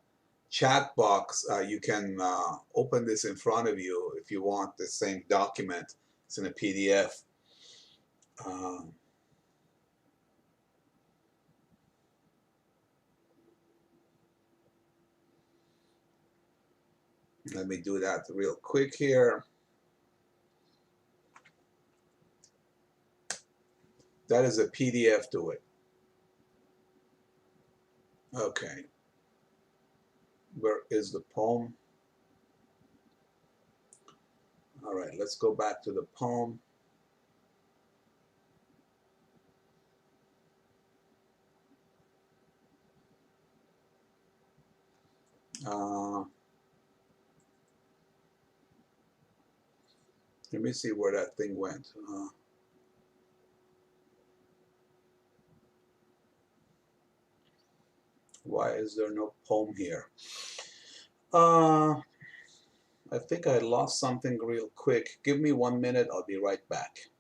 chat box. You can open this in front of you if you want the same document. It's in a PDF. Let me do that real quick here. That is a PDF to it. Okay. Where is the poem? All right, let's go back to the poem. Let me see where that thing went. Why is there no poem here? I think I lost something real quick. Give me 1 minute. I'll be right back.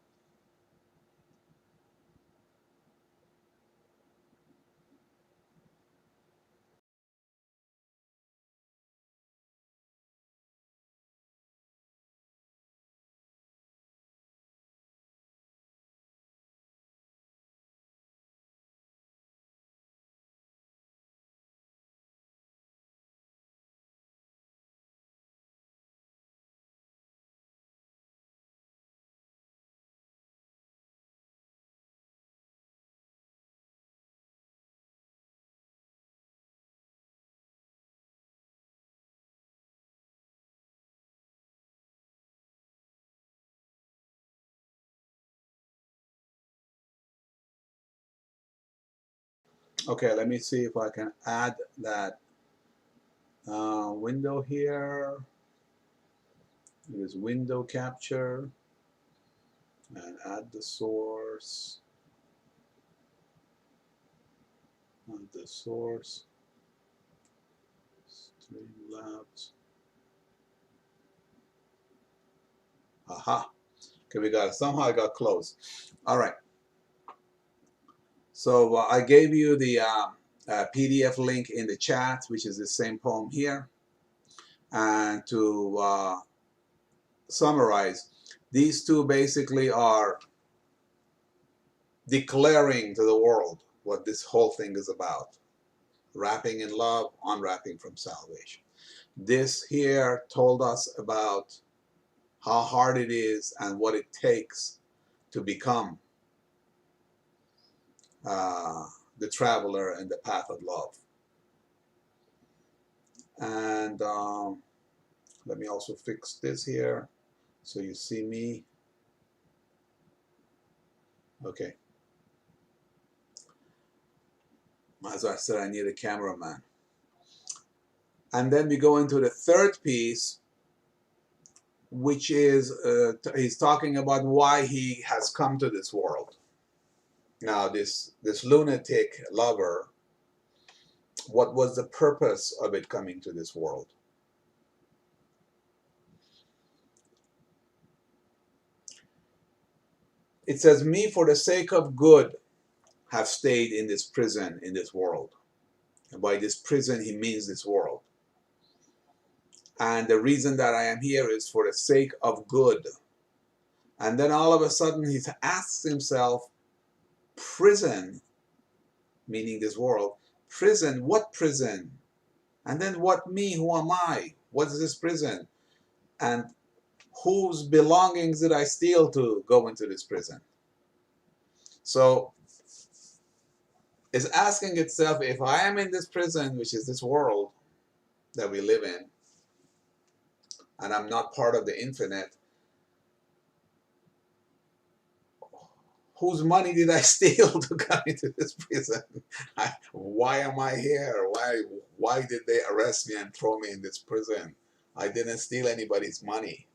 Okay, let me see if I can add that window here. Use window capture and add the source. Add the source. Streamlabs. Aha. Okay, we got it. Somehow I got close. All right. So I gave you the PDF link in the chat, which is the same poem here. And to summarize, these two basically are declaring to the world what this whole thing is about. Wrapping in love, unwrapping from salvation. This here told us about how hard it is and what it takes to become the traveler in the path of love. And let me also fix this here so you see me. Okay. As I said, I need a cameraman. And then we go into the third piece, which is he's talking about why he has come to this world. Now, this lunatic lover, what was the purpose of it coming to this world? It says, me for the sake of good have stayed in this prison in this world. And by this prison, he means this world. And the reason that I am here is for the sake of good. And then all of a sudden he asks himself, prison, meaning this world, prison, what prison? And then what me, who am I? What is this prison? And whose belongings did I steal to go into this prison? So it's asking itself, if I am in this prison, which is this world that we live in, and I'm not part of the infinite, whose money did I steal to come into this prison? Why am I here? Why did they arrest me and throw me in this prison? I didn't steal anybody's money.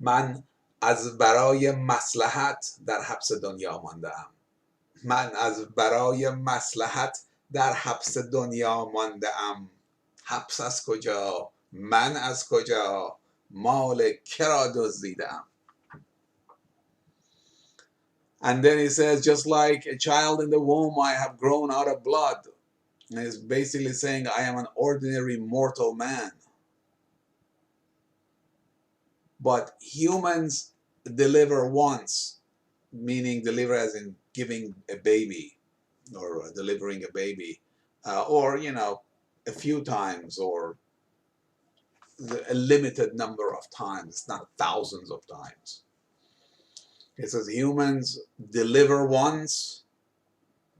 من از برای مصلحت در حبس دنیا مانده‌ام. من از برای مصلحت در حبس دنیا مانده‌ام. حبس از کجا؟ من از کجا؟ مال کرا دزدیده‌ام. And then he says, just like a child in the womb, I have grown out of blood. And he's basically saying, I am an ordinary mortal man. But humans deliver once, meaning deliver as in giving a baby or delivering a baby, or, you know, a few times or a limited number of times, not thousands of times. It says humans deliver once,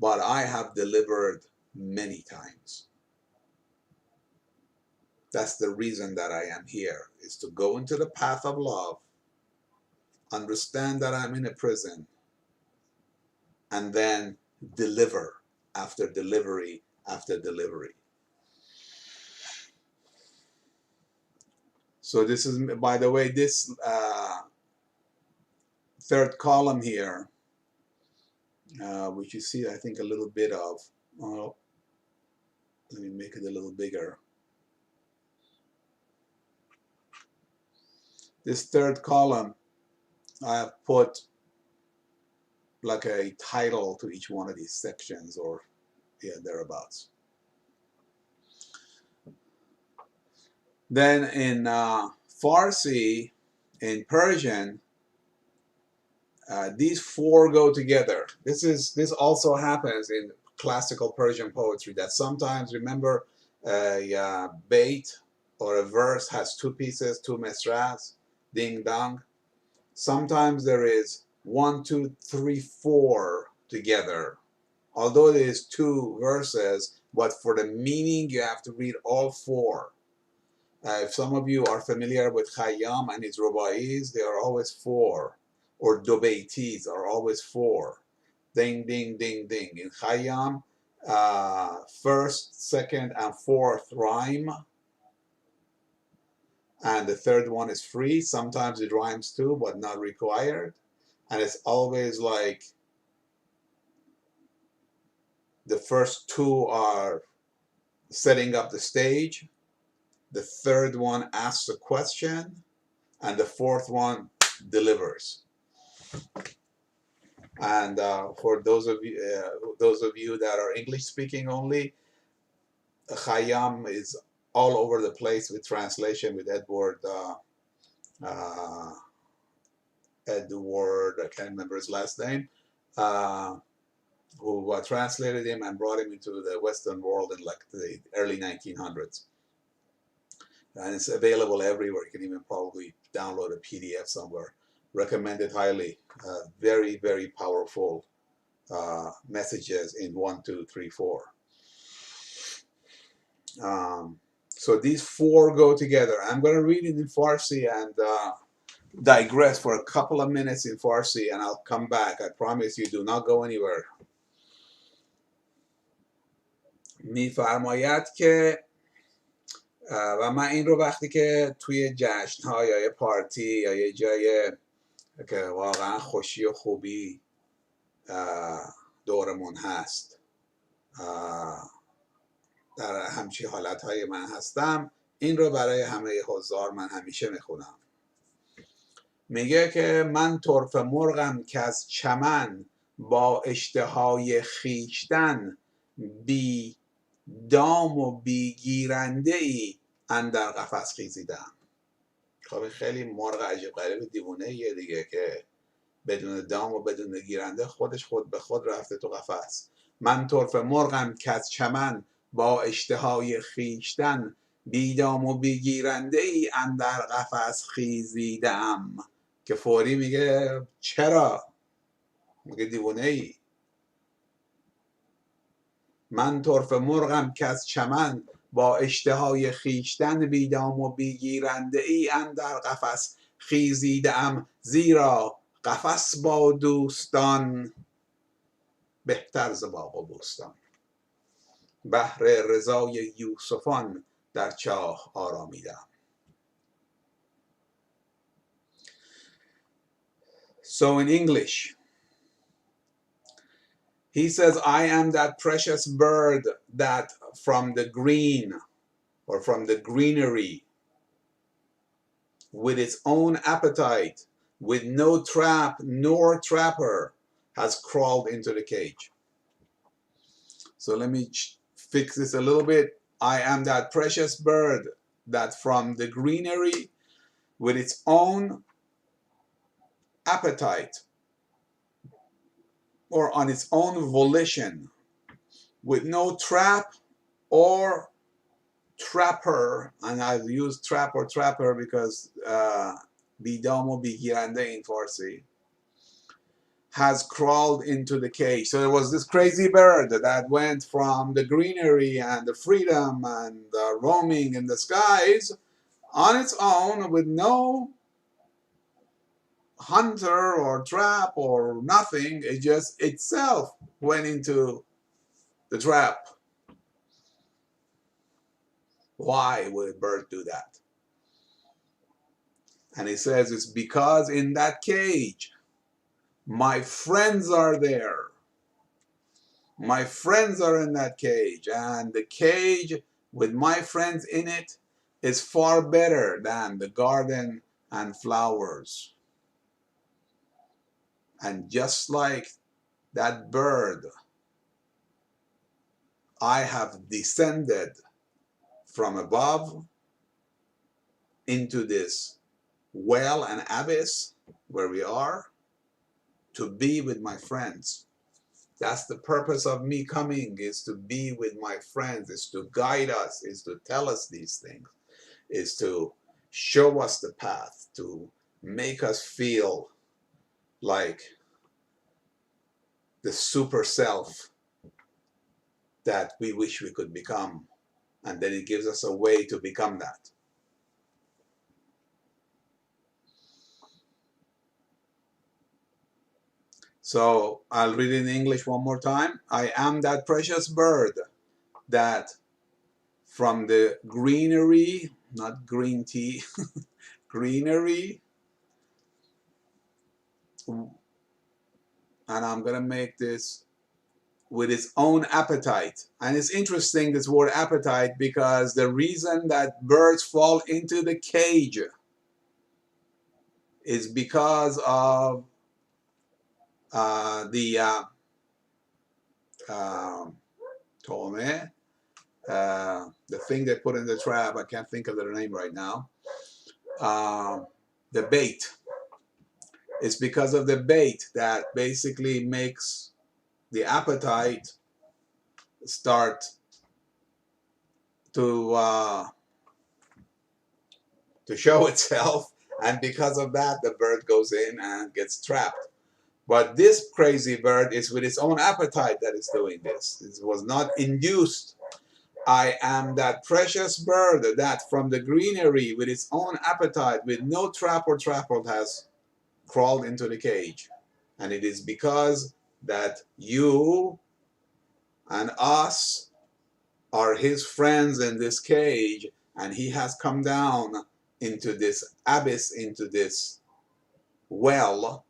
but I have delivered many times. That's the reason that I am here, is to go into the path of love, understand that I'm in a prison, and then deliver after delivery after delivery. So this is, by the way, this third column here, which you see, I think, a little bit of. Oh, let me make it a little bigger. This third column, I have put like a title to each one of these sections, or yeah, thereabouts. Then in Farsi, in Persian, these four go together. This also happens in classical Persian poetry, that sometimes, remember, a bait or a verse has two pieces, two misras, ding dong. Sometimes there is 1, 2, 3, 4 together, although it is two verses, but for the meaning you have to read all four. If some of you are familiar with Khayyam and his ruba'is, they are always four, or Dobaitis are always four. Ding, ding, ding, ding. In Khayyam, first, second, and fourth rhyme, and the third one is free. Sometimes it rhymes too, but not required. And it's always like the first two are setting up the stage, the third one asks a question, and the fourth one delivers. And for those of you that are English speaking only, Khayyam is all over the place with translation, with Edward, I can't remember his last name, who translated him and brought him into the Western world in like the early 1900s. And it's available everywhere. You can even probably download a PDF somewhere. Recommend it highly. Very, very powerful messages in 1, 2, 3, 4. So these 4 go together. I'm going to read it in Farsi and digress for a couple of minutes in Farsi, and I'll come back. I promise you, do not go anywhere. میفرماید که و من این رو وقتی که توی جشن‌ها یا یه پارتی یا یه جای که واقعا خوشی و خوبی دورمون هست، در همچین حالتهای من هستم، این رو برای همه حضار من همیشه میخونم. میگه که من طرف مرغم که از چمن با اشتهای خیشتن بی دام و بی گیرنده ای اندر قفس خیزیدم. خب خیلی مرغ عجیب غریب دیوونه یه دیگه که بدون دام و بدون گیرنده خودش خود به خود رفته تو قفس. من طرف مرغم که از چمن با اشتهای خیشتن بی دام و بی گیرنده ای اندر قفس خیزیدم. که فوری میگه چرا؟ میگه دیوونه ای. من طرف مرغم که از چمن با اشتهای خیشتن بیدام و بیگیرنده ای اندر قفس خیزیدم، زیرا قفس با دوستان بهتر ز باغ و بوستان. بهر رضای یوسفان در چاه آرامیدم. So in English, he says, I am that precious bird that from the green or from the greenery, with its own appetite, with no trap nor trapper, has crawled into the cage. So let me fix this a little bit. I am that precious bird that from the greenery, with its own appetite, or on its own volition, with no trap or trapper, and I've used trap or trapper because bidam or bigirande in Farsi, has crawled into the cage. So there was this crazy bird that went from the greenery and the freedom and roaming in the skies on its own with no hunter or trap or nothing. It just itself went into the trap. Why would a bird do that? And he says it's because in that cage, my friends are there. My friends are in that cage, and the cage with my friends in it is far better than the garden and flowers. And just like that bird, I have descended from above into this well and abyss where we are to be with my friends. That's the purpose of me coming, is to be with my friends, is to guide us, is to tell us these things, is to show us the path, to make us feel like the super self that we wish we could become. And then it gives us a way to become that. So I'll read it in English one more time. I am that precious bird that from the greenery, not green tea, greenery, and I'm going to make this with its own appetite. And it's interesting, this word appetite, because the reason that birds fall into the cage is because of the tome, the thing they put in the trap. I can't think of their name right now. The bait. It's because of the bait that basically makes the appetite start to show itself, and because of that, the bird goes in and gets trapped. But this crazy bird is with its own appetite that is doing this. It was not induced. I am that precious bird that from the greenery with its own appetite, with no trap or trapper, has crawled into the cage. And it is because that you and us are his friends in this cage, and he has come down into this abyss, into this well,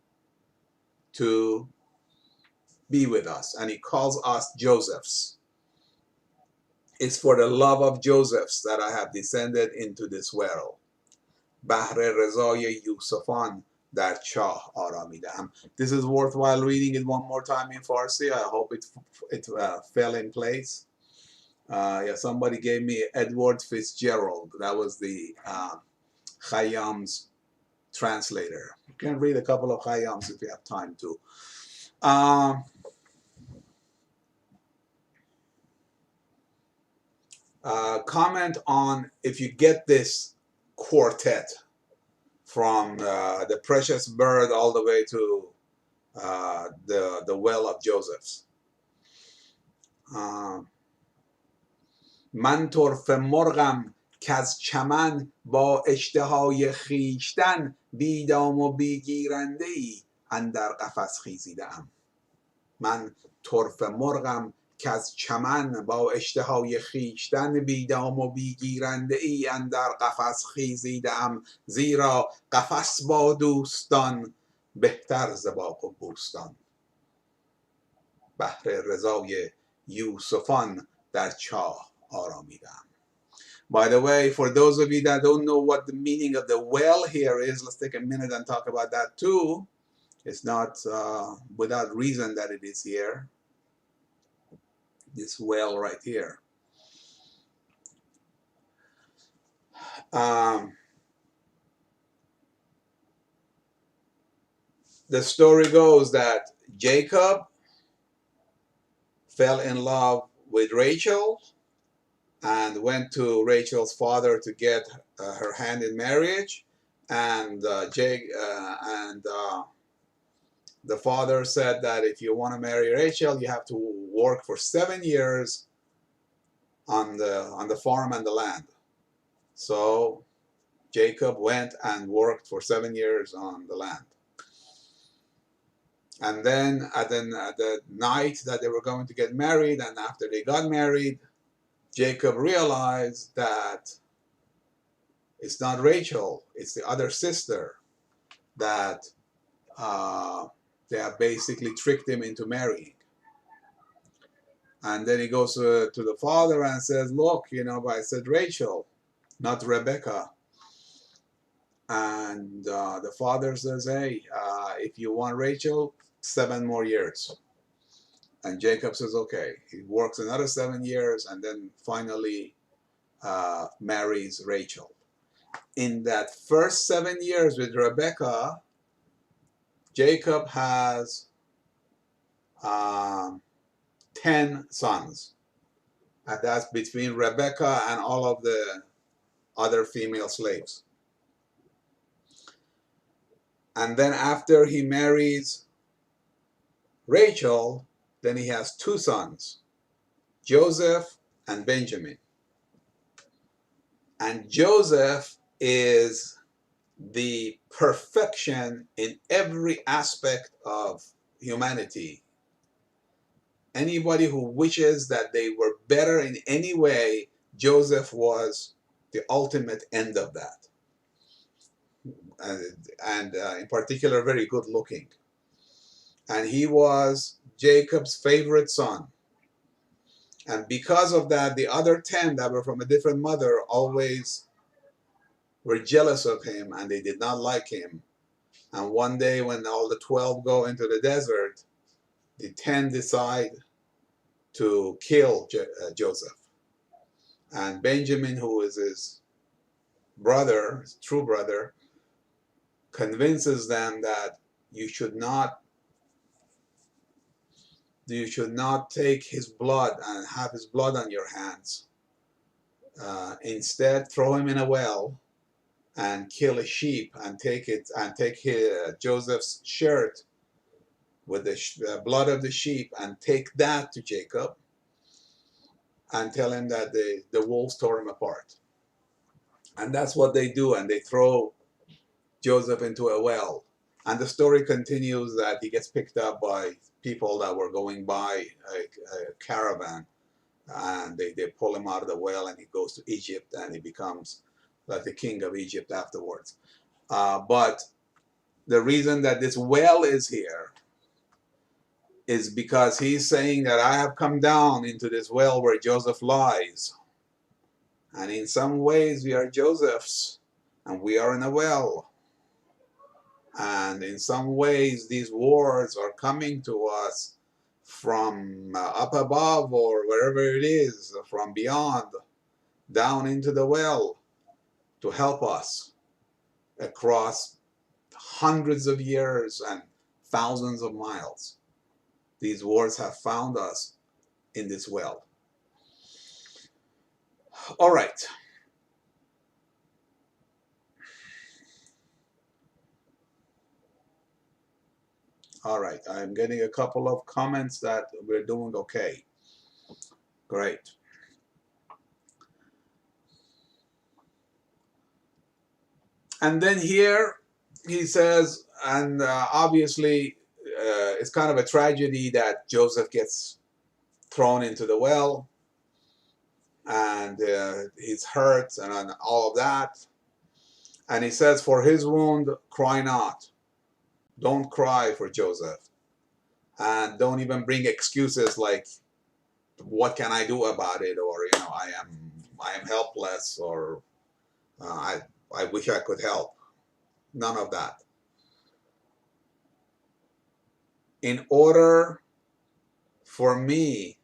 to be with us. And he calls us Josephs. It's for the love of Josephs that I have descended into this world. بهر رضای یوسفان در چاه آرامیدم. This is worthwhile reading it one more time in Farsi. I hope it fell in place. Yeah, somebody gave me Edward Fitzgerald. That was the Khayyam's translator. You can read a couple of Khayyams if you have time to. Comment on if you get this quartet from the precious bird all the way to the well of Joseph's. من طرف مرغم که از چمن با اشتهای خیشتن بیدام و بیگیرنده ای اندر قفس خیزیده‌ام. من طرف مرغم که از چمن با اشتهای خیشتن بیدام و بیگیرنده ای اندر قفس خیزیده‌ام، زیرا قفس با دوستان بهتر ز باغ و بوستان. بهر رضای یوسفان در چاه آرامیدم. By the way, for those of you that don't know what the meaning of the well here is, let's take a minute and talk about that too. It's not without reason that it is here. This well right here. The story goes that Jacob fell in love with Rachel and went to Rachel's father to get her hand in marriage, and the father said that if you want to marry Rachel, you have to work for 7 years on the farm and the land. So Jacob went and worked for 7 years on the land. And then at the night that they were going to get married, and after they got married, Jacob realized that it's not Rachel, it's the other sister that they have basically tricked him into marrying. And then he goes to the father and says, look, I said Rachel, not Rebecca. And the father says, hey, if you want Rachel, 7 more years. And Jacob says, okay. He works another 7 years and then finally marries Rachel. In that first 7 years with Rebecca, Jacob has 10 sons. And that's between Rebecca and all of the other female slaves. And then after he marries Rachel, then he has 2 sons, Joseph and Benjamin. And Joseph is the perfection in every aspect of humanity. Anybody who wishes that they were better in any way, Joseph was the ultimate end of that. And in particular, very good looking. And he was Jacob's favorite son. And because of that, the other 10 that were from a different mother always were jealous of him, and they did not like him. And one day when all the 12 go into the desert, the 10 decide to kill Joseph. And Benjamin, who is his brother, his true brother, convinces them that you should not take his blood and have his blood on your hands. Instead, throw him in a well and kill a sheep and take Joseph's shirt with the blood of the sheep and take that to Jacob and tell him that the wolves tore him apart. And that's what they do, and they throw Joseph into a well. And the story continues that he gets picked up by people that were going by a caravan, and they pull him out of the well, and he goes to Egypt, and he becomes like the king of Egypt afterwards. But the reason that this well is here is because he's saying that I have come down into this well where Joseph lies. And in some ways, we are Joseph's, and we are in a well. And in some ways, these words are coming to us from up above or wherever it is, from beyond, down into the well to help us across hundreds of years and thousands of miles. These words have found us in this well. All right. All right. I'm getting a couple of comments that we're doing okay. Great. And then here he says, and obviously it's kind of a tragedy that Joseph gets thrown into the well and he's hurt and all of that. And he says, for his wound, cry not. Don't cry for Joseph. And don't even bring excuses like, what can I do about it? Or, I am helpless, or I wish I could help. None of that. In order for me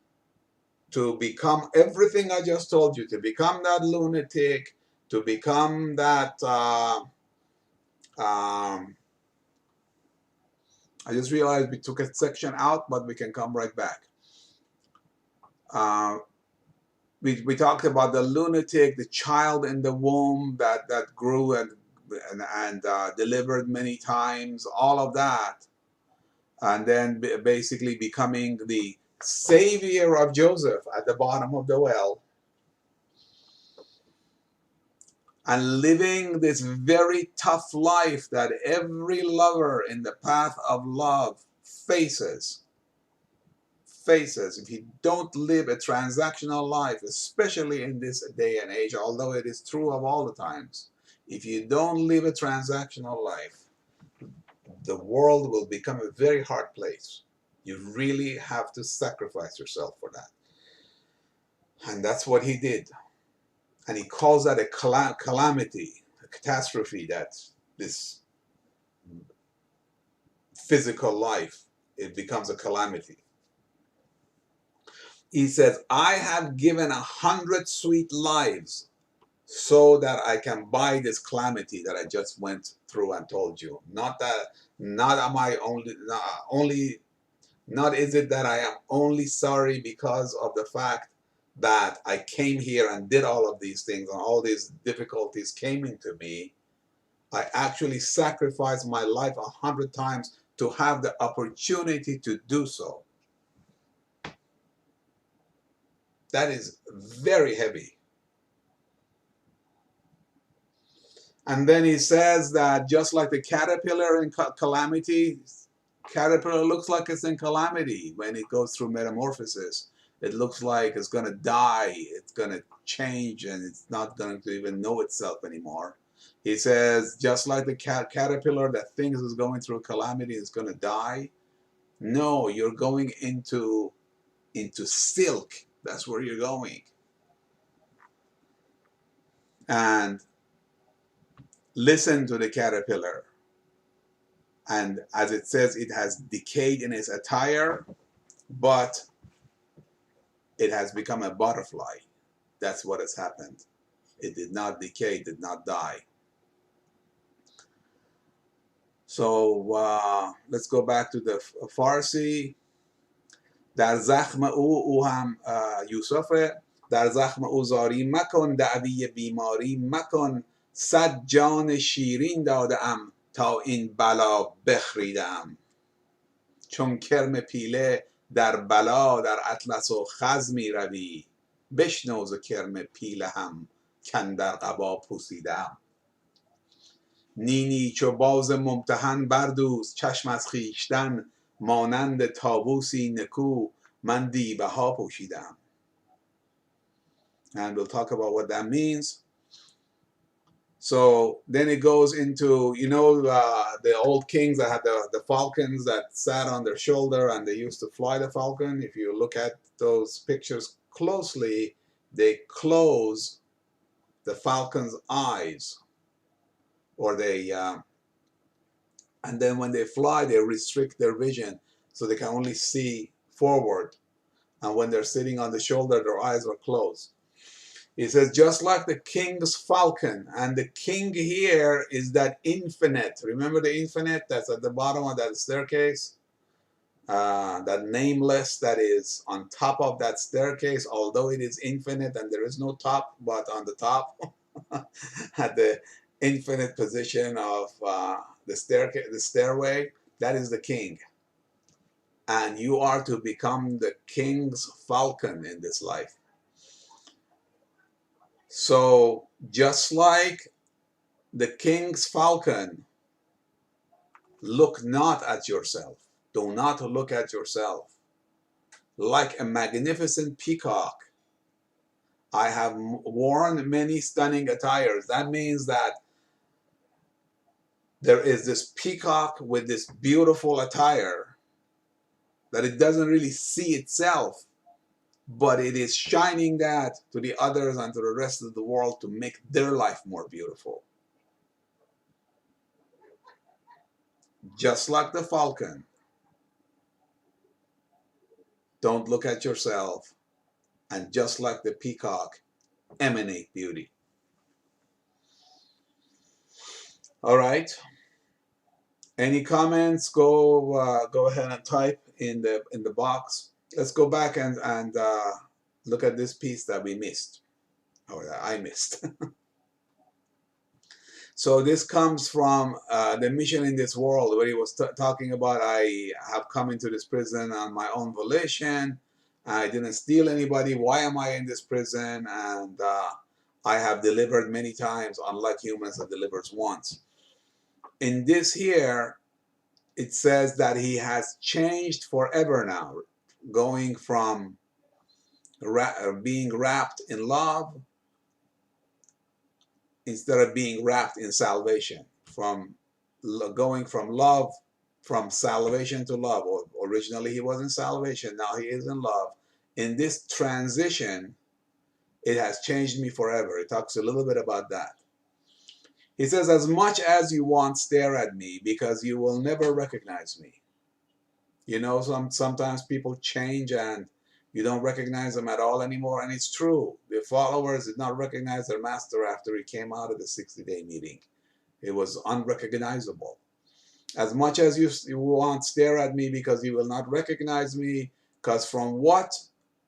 to become everything I just told you, to become that lunatic, to become that, I just realized we took a section out, but we can come right back. We talked about the lunatic, the child in the womb that grew and delivered many times, all of that. And then basically becoming the savior of Joseph at the bottom of the well. And living this very tough life that every lover in the path of love faces. If you don't live a transactional life, especially in this day and age, although it is true of all the times, if you don't live a transactional life, the world will become a very hard place. You really have to sacrifice yourself for that. And that's what he did. And he calls that a calamity, a catastrophe, that this physical life, it becomes a calamity. He says, I have given 100 sweet lives so that I can buy this calamity that I just went through and told you. Not is it that I am only sorry because of the fact that I came here and did all of these things and all these difficulties came into me. I actually sacrificed my life 100 times to have the opportunity to do so. That is very heavy. And then he says that just like the caterpillar in calamity, caterpillar looks like it's in calamity when it goes through metamorphosis. It looks like it's going to die, it's going to change, and it's not going to even know itself anymore. He says, just like the caterpillar that thinks is going through calamity is going to die. No, you're going into silk. That's where you're going. And listen to the caterpillar. And as it says, it has decayed in its attire, but it has become a butterfly. That's what has happened. It did not decay, did not die. So let's go back to the Farsi. در زخم او هم یوسفه. در زخم او زاری مکن، دعوی بیماری مکن، 100 جان شیرین داده ام تا این بلا بخریدم. چون کرم پیله در بلا در اطلس و خز می روی بشنو ز کرم پیله هم کاندر قبا پوسیده‌ام نی چو باز ممتحن بردوز چشم از خویشتن مانند طاووسی نکو من دیبه ها پوشیدم. And we'll talk about what that means. So then it goes into, the old kings that had the falcons that sat on their shoulder and they used to fly the falcon. If you look at those pictures closely, they close the falcon's eyes, or and then when they fly, they restrict their vision so they can only see forward. And when they're sitting on the shoulder, their eyes are closed. He says, just like the king's falcon, and the king here is that infinite. Remember the infinite that's at the bottom of that staircase? That nameless that is on top of that staircase, although it is infinite and there is no top, but on the top, at the infinite position of the staircase, the stairway, that is the king. And you are to become the king's falcon in this life. So just like the king's falcon, look not at yourself. Do not look at yourself. Like a magnificent peacock, I have worn many stunning attires. That means that there is this peacock with this beautiful attire that it doesn't really see itself, but it is shining that to the others and to the rest of the world to make their life more beautiful. Just like the falcon, don't look at yourself, and just like the peacock, emanate beauty. All right. Any comments? Go ahead and type in the box. Let's go back and look at this piece that we missed, or that I missed. So this comes from the Mission in This World, where he was talking about, I have come into this prison on my own volition. I didn't steal anybody. Why am I in this prison? And I have delivered many times, unlike humans that delivers once. In this here, it says that he has changed forever now, going from being wrapped in love instead of being wrapped in salvation, from going from love, from salvation to love. Originally he was in salvation, now he is in love. In this transition, it has changed me forever. It talks a little bit about that. He says, as much as you want, stare at me, because you will never recognize me. Sometimes people change and you don't recognize them at all anymore, and it's true. The followers did not recognize their master after he came out of the 60-day meeting. It was unrecognizable. As much as you want, stare at me, because you will not recognize me, because from what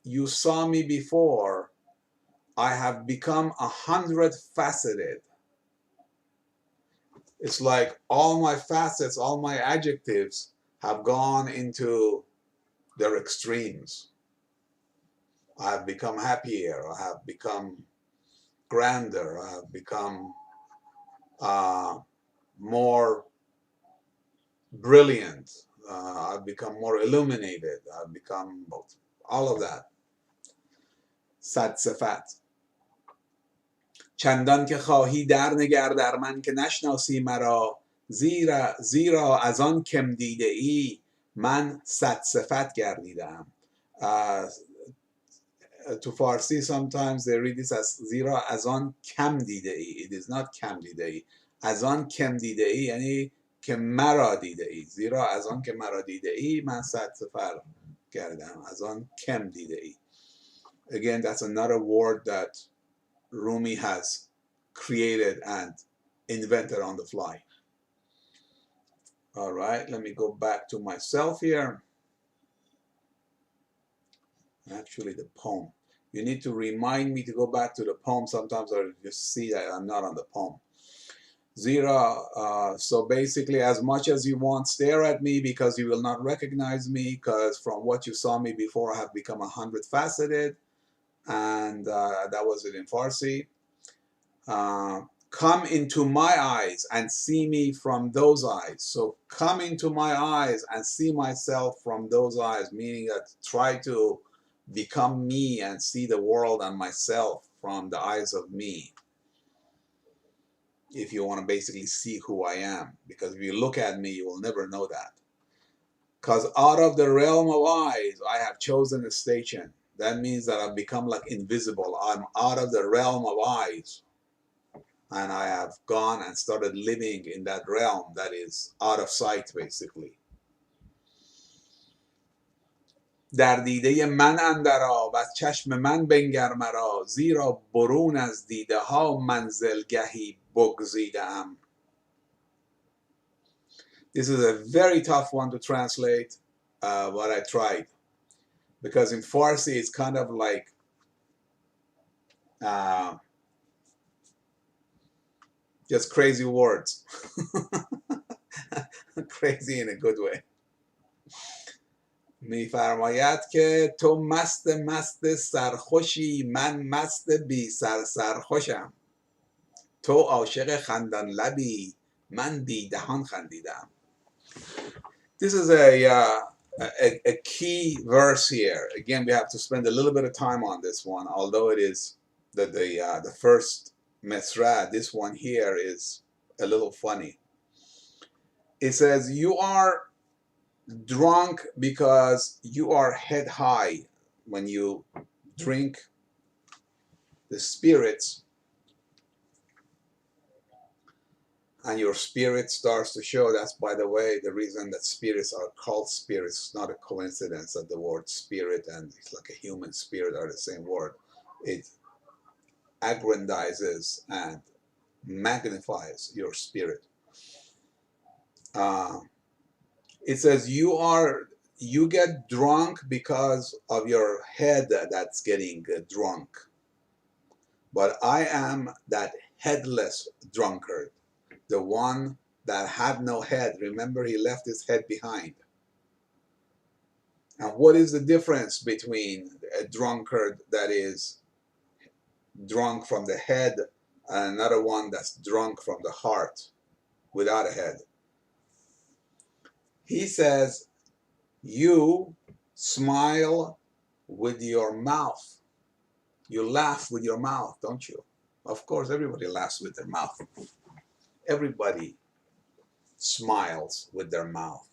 you saw me before, I have become 100-faceted. It's like all my facets, all my adjectives have gone into their extremes. I have become happier, I have become grander, I have become more brilliant, I've become more illuminated, I've become all of that. صد صفت. چندان که خواهی در نگر در من که نشناسی مرا، زیرا از آن کم دیده ای من صد صفت گردیدم. To Farsi, sometimes they read this as زیرا از آن کم دیده ای. It is not کم دیده ای. از آن کم دیده ای یعنی که مرا دیده ای. زیرا از آن که مرا دیده ای من صد صفت گردیدم. از آن کم دیده ای. Again, that's another word that Rumi has created and invented on the fly. All right, let me go back to myself here. Actually, the poem. You need to remind me to go back to the poem. Sometimes I just see that I'm not on the poem. Zero. So basically, as much as you want, stare at me because you will not recognize me, because from what you saw me before, I have become 100 faceted. And that was it in Farsi. Come into my eyes and see me from those eyes. So come into my eyes and see myself from those eyes, meaning that try to become me and see the world and myself from the eyes of me, if you want to basically see who I am. Because if you look at me, you will never know that. Because out of the realm of eyes, I have chosen a station. That means that I've become like invisible. I'm out of the realm of eyes. And I have gone and started living in that realm that is out of sight, basically. در دیده من اندرآ و از چشم من بنگر مرا، زیرا برون از دیده ها منزلگهی بگزیده‌ام. This is a very tough one to translate, but I tried. Because in Farsi, it's kind of like just crazy words. Crazy in a good way. میفرماید که تو مست سرخوشی، من مست بی سرخوشم. تو عاشق خندان لبی، من بی دهان خندیدم. This is a key verse here. Again, we have to spend a little bit of time on this one, although it is the first mesra. This one here is a little funny. It says, you are drunk because you are head high. When you drink the spirits and your spirit starts to show. That's, by the way, the reason that spirits are called spirits. It's not a coincidence that the word spirit and it's like a human spirit are the same word. It aggrandizes and magnifies your spirit. It says you get drunk because of your head that's getting drunk. But I am that headless drunkard, the one that had no head. Remember, he left his head behind. And what is the difference between a drunkard that is drunk from the head and another one that's drunk from the heart without a head? He says, you smile with your mouth. You laugh with your mouth, don't you? Of course, everybody laughs with their mouth. Everybody smiles with their mouth.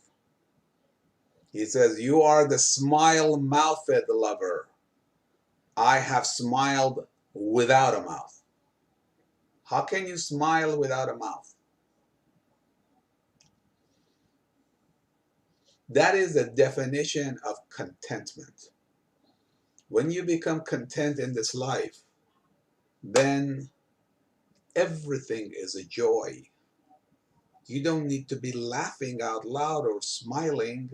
He says, you are the smile-mouthed lover. I have smiled without a mouth. How can you smile without a mouth? That is the definition of contentment. When you become content in this life, then everything is a joy. You don't need to be laughing out loud or smiling.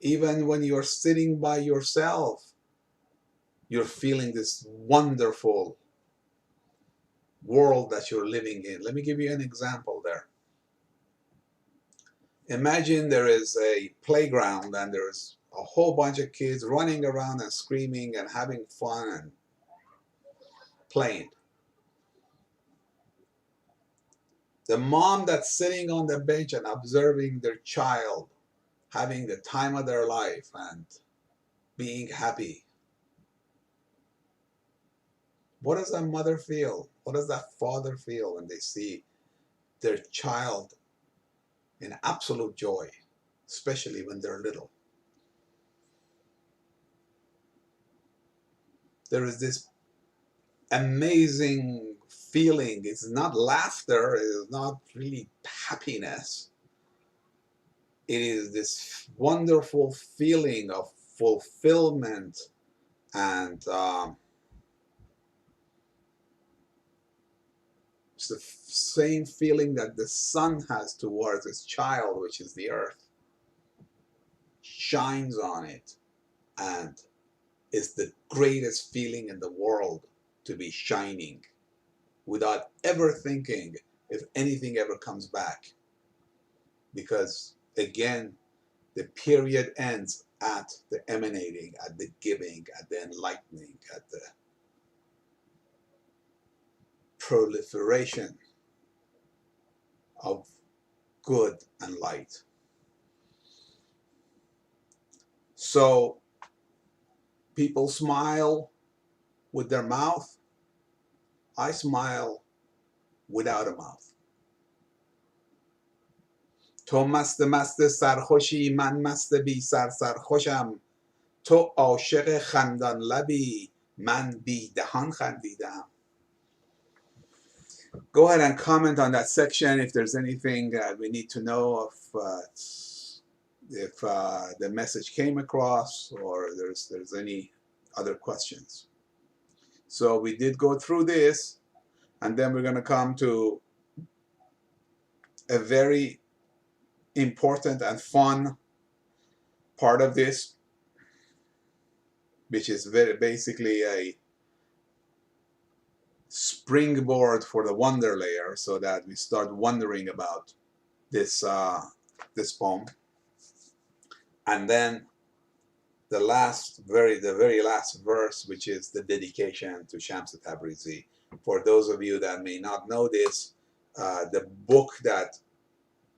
Even when you're sitting by yourself, you're feeling this wonderful world that you're living in. Let me give you an example there. Imagine there is a playground and there's a whole bunch of kids running around and screaming and having fun and playing. The mom that's sitting on the bench and observing their child having the time of their life and being happy. What does that mother feel? What does that father feel when they see their child in absolute joy, especially when they're little? There is this amazing feeling. It's not laughter, it is not really happiness. It is this wonderful feeling of fulfillment and it's the same feeling that the sun has towards its child, which is the earth. Shines on it, and it's the greatest feeling in the world to be shining without ever thinking if anything ever comes back. Because again, the period ends at the emanating, at the giving, at the enlightening, at the proliferation of good and light. So people smile with their mouth. I smile without a mouth. تو مست مست سرخوشی من مست بی سر سرخوشم تو عاشق خندان لبی من بی دهان خندیدم. Go ahead and comment on that section if there's anything we need to know, if the message came across, or there's any other questions. So we did go through this, and then we're going to come to a very important and fun part of this, which is very basically a springboard for the wonder layer, so that we start wondering about this this poem. And then the very last verse, which is the dedication to Shams Tabrizi. For those of you that may not know this, the book that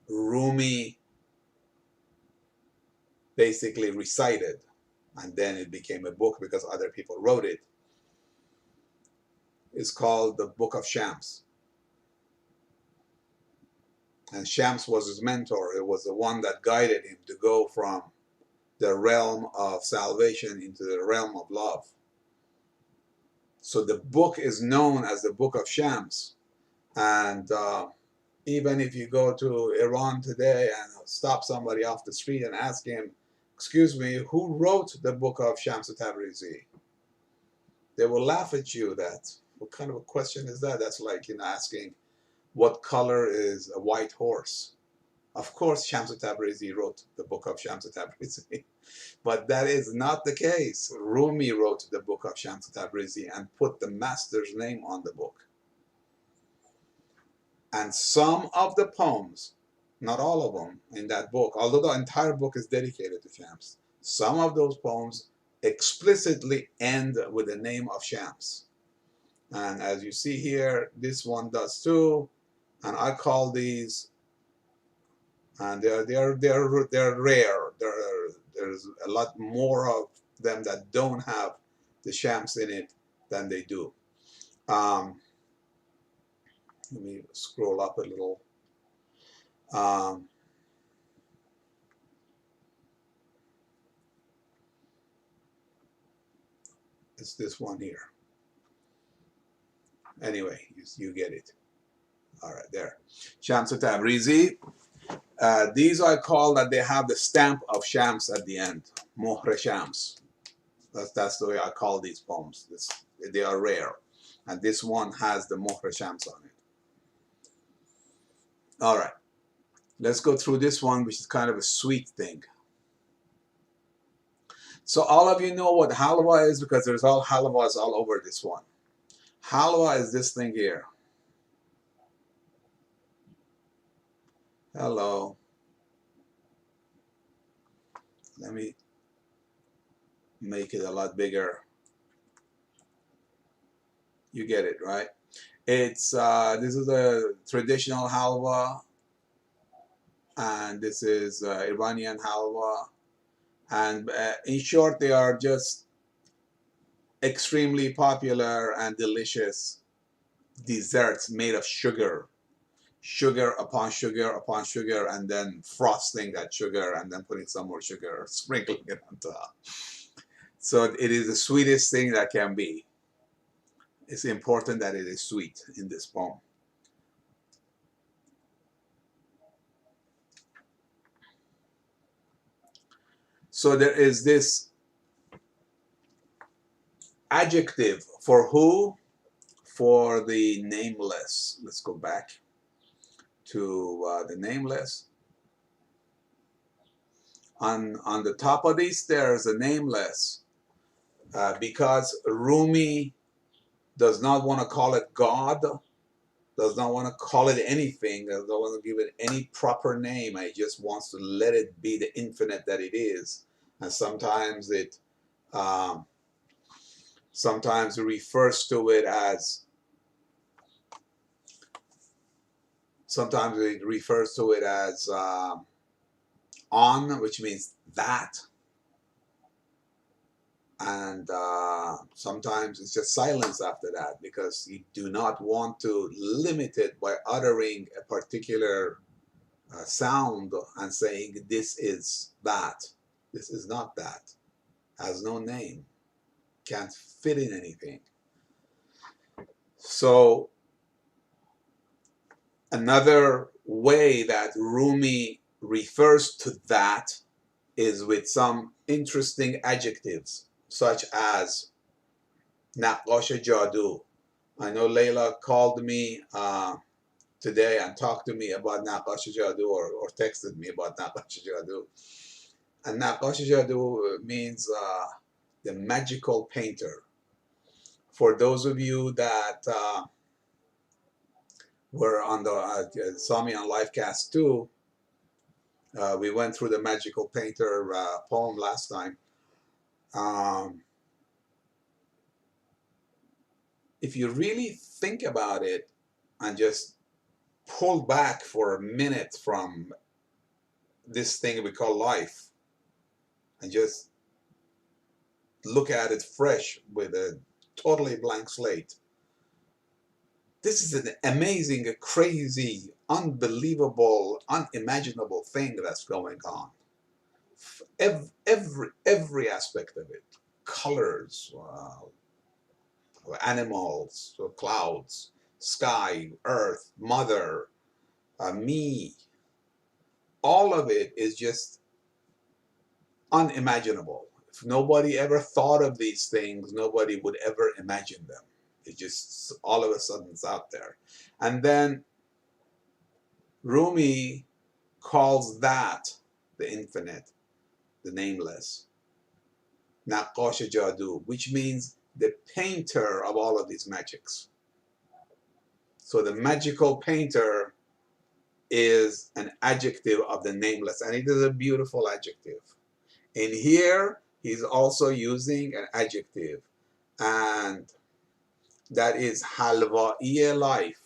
Rumi basically recited, and then it became a book because other people wrote it, is called the Book of Shams. And Shams was his mentor. It was the one that guided him to go from the realm of salvation into the realm of love. So the book is known as the Book of Shams. And even if you go to Iran today and stop somebody off the street and ask him, excuse me, who wrote the Book of Shams Tabrizi? They will laugh at you. What kind of a question is that? That's like, asking what color is a white horse. Of course, Shams Tabrizi wrote the Book of Shams Tabrizi. But that is not the case. Rumi wrote the Book of Shams Tabrizi and put the master's name on the book. And some of the poems, not all of them in that book, although the entire book is dedicated to Shams, some of those poems explicitly end with the name of Shams. And as you see here, this one does too. And I call these, and they're rare. There's a lot more of them that don't have the Shams in it than they do. Let me scroll up a little. It's this one here. Anyway, you get it. All right, there. Shams Tabrizi. These I call that they have the stamp of Shams at the end. Mohr Shams. That's the way I call these poems. They are rare. And this one has the Mohr Shams on it. All right. Let's go through this one, which is kind of a sweet thing. So all of you know what halwa is, because there's all halwas all over this one. Halwa is this thing here. Hello. Let me make it a lot bigger. You get it, right? It's this is a traditional halwa, and this is Iranian halwa, and in short, they are just extremely popular and delicious desserts made of sugar. Sugar upon sugar upon sugar, and then frosting that sugar, and then putting some more sugar, sprinkling it on top. So it is the sweetest thing that can be. It's important that it is sweet in this poem. So there is this adjective for who? For the nameless. Let's go back to the nameless. On the top of these stairs, the nameless, because Rumi does not want to call it God, does not want to call it anything, does not want to give it any proper name. It just wants to let it be the infinite that it is. And um, sometimes it refers to it as on, which means that, and sometimes it's just silence after that, because you do not want to limit it by uttering a particular sound and saying this is that. This is not that. Has no name. Can't fit in anything. So another way that Rumi refers to that is with some interesting adjectives, such as Naqash Jadu. I know Layla called me today and talked to me about Naqash Jadu, or texted me about Naqash Jadu. And Naqash Jadu means the magical painter. For those of you that were on the saw me on Livecast 2, we went through the magical painter poem last time. If you really think about it and just pull back for a minute from this thing we call life and just look at it fresh with a totally blank slate, this is an amazing, crazy, unbelievable, unimaginable thing that's going on. Every aspect of it, colors, animals, clouds, sky, earth, mother, me, all of it is just unimaginable. If nobody ever thought of these things, nobody would ever imagine them. It just all of a sudden it's out there. And then Rumi calls that the infinite, the nameless, Naqash Jadu, which means the painter of all of these magics. So the magical painter is an adjective of the nameless, and it is a beautiful adjective. In here, he's also using an adjective, and that is halwa'i life.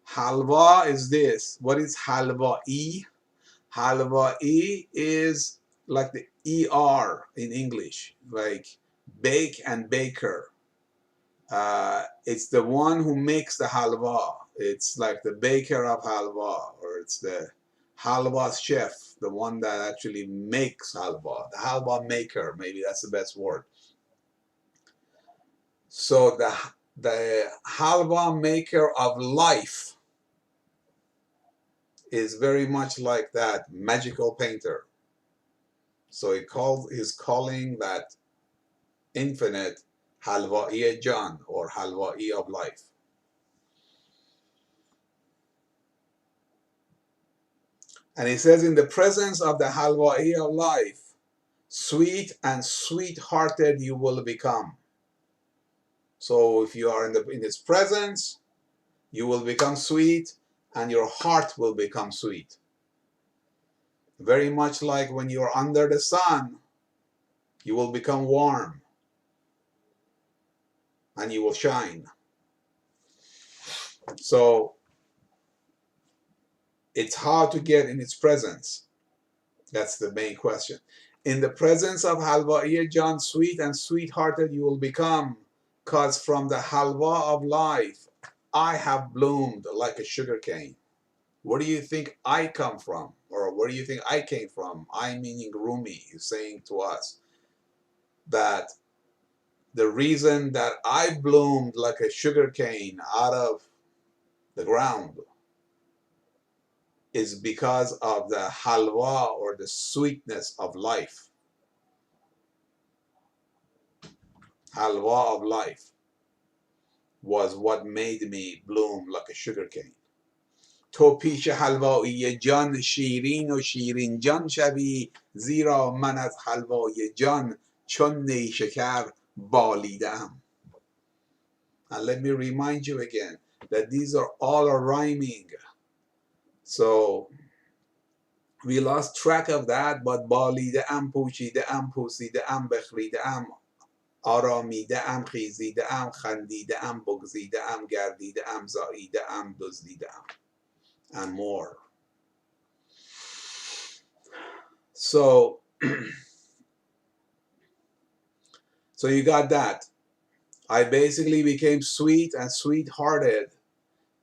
Halwa is this. What is halwa'i? Halwa'i is like the ER in English, like bake and baker. It's the one who makes the halwa. It's like the baker of halwa, or it's the halwa chef, the one that actually makes halwa, the halwa maker, maybe that's the best word. So the halwa maker of life is very much like that magical painter. So he's calling that infinite halwa'i Jan, or halwa'i of life. And he says, in the presence of the halwa'i of life, sweet and sweet-hearted you will become. So if you are in his presence, you will become sweet, and your heart will become sweet. Very much like when you're under the sun, you will become warm, and you will shine. So it's how to get in its presence. That's the main question. In the presence of halwa'i Jan, sweet and sweet-hearted you will become, because from the halwa of life, I have bloomed like a sugar cane. Where do you think I come from? Or where do you think I came from? I, meaning Rumi, is saying to us that the reason that I bloomed like a sugar cane out of the ground is because of the halwa, or the sweetness of life. Halwa of life was what made me bloom like a sugar cane. تو پیش حلوایی جان شیرین و شیرین جان شوی، زیرا من از حلوای جان چون نیشکر بالیدم. And let me remind you again, that these are all are rhyming. So we lost track of that. But بالیده ام پوشیده ام پوسیده ام بخریده ام آرامیده ام خیزیده ام خندیده ام بگزیده ام گردیده ام زاییده ام دزدیده ام and more. So so you got that. I basically became sweet and sweethearted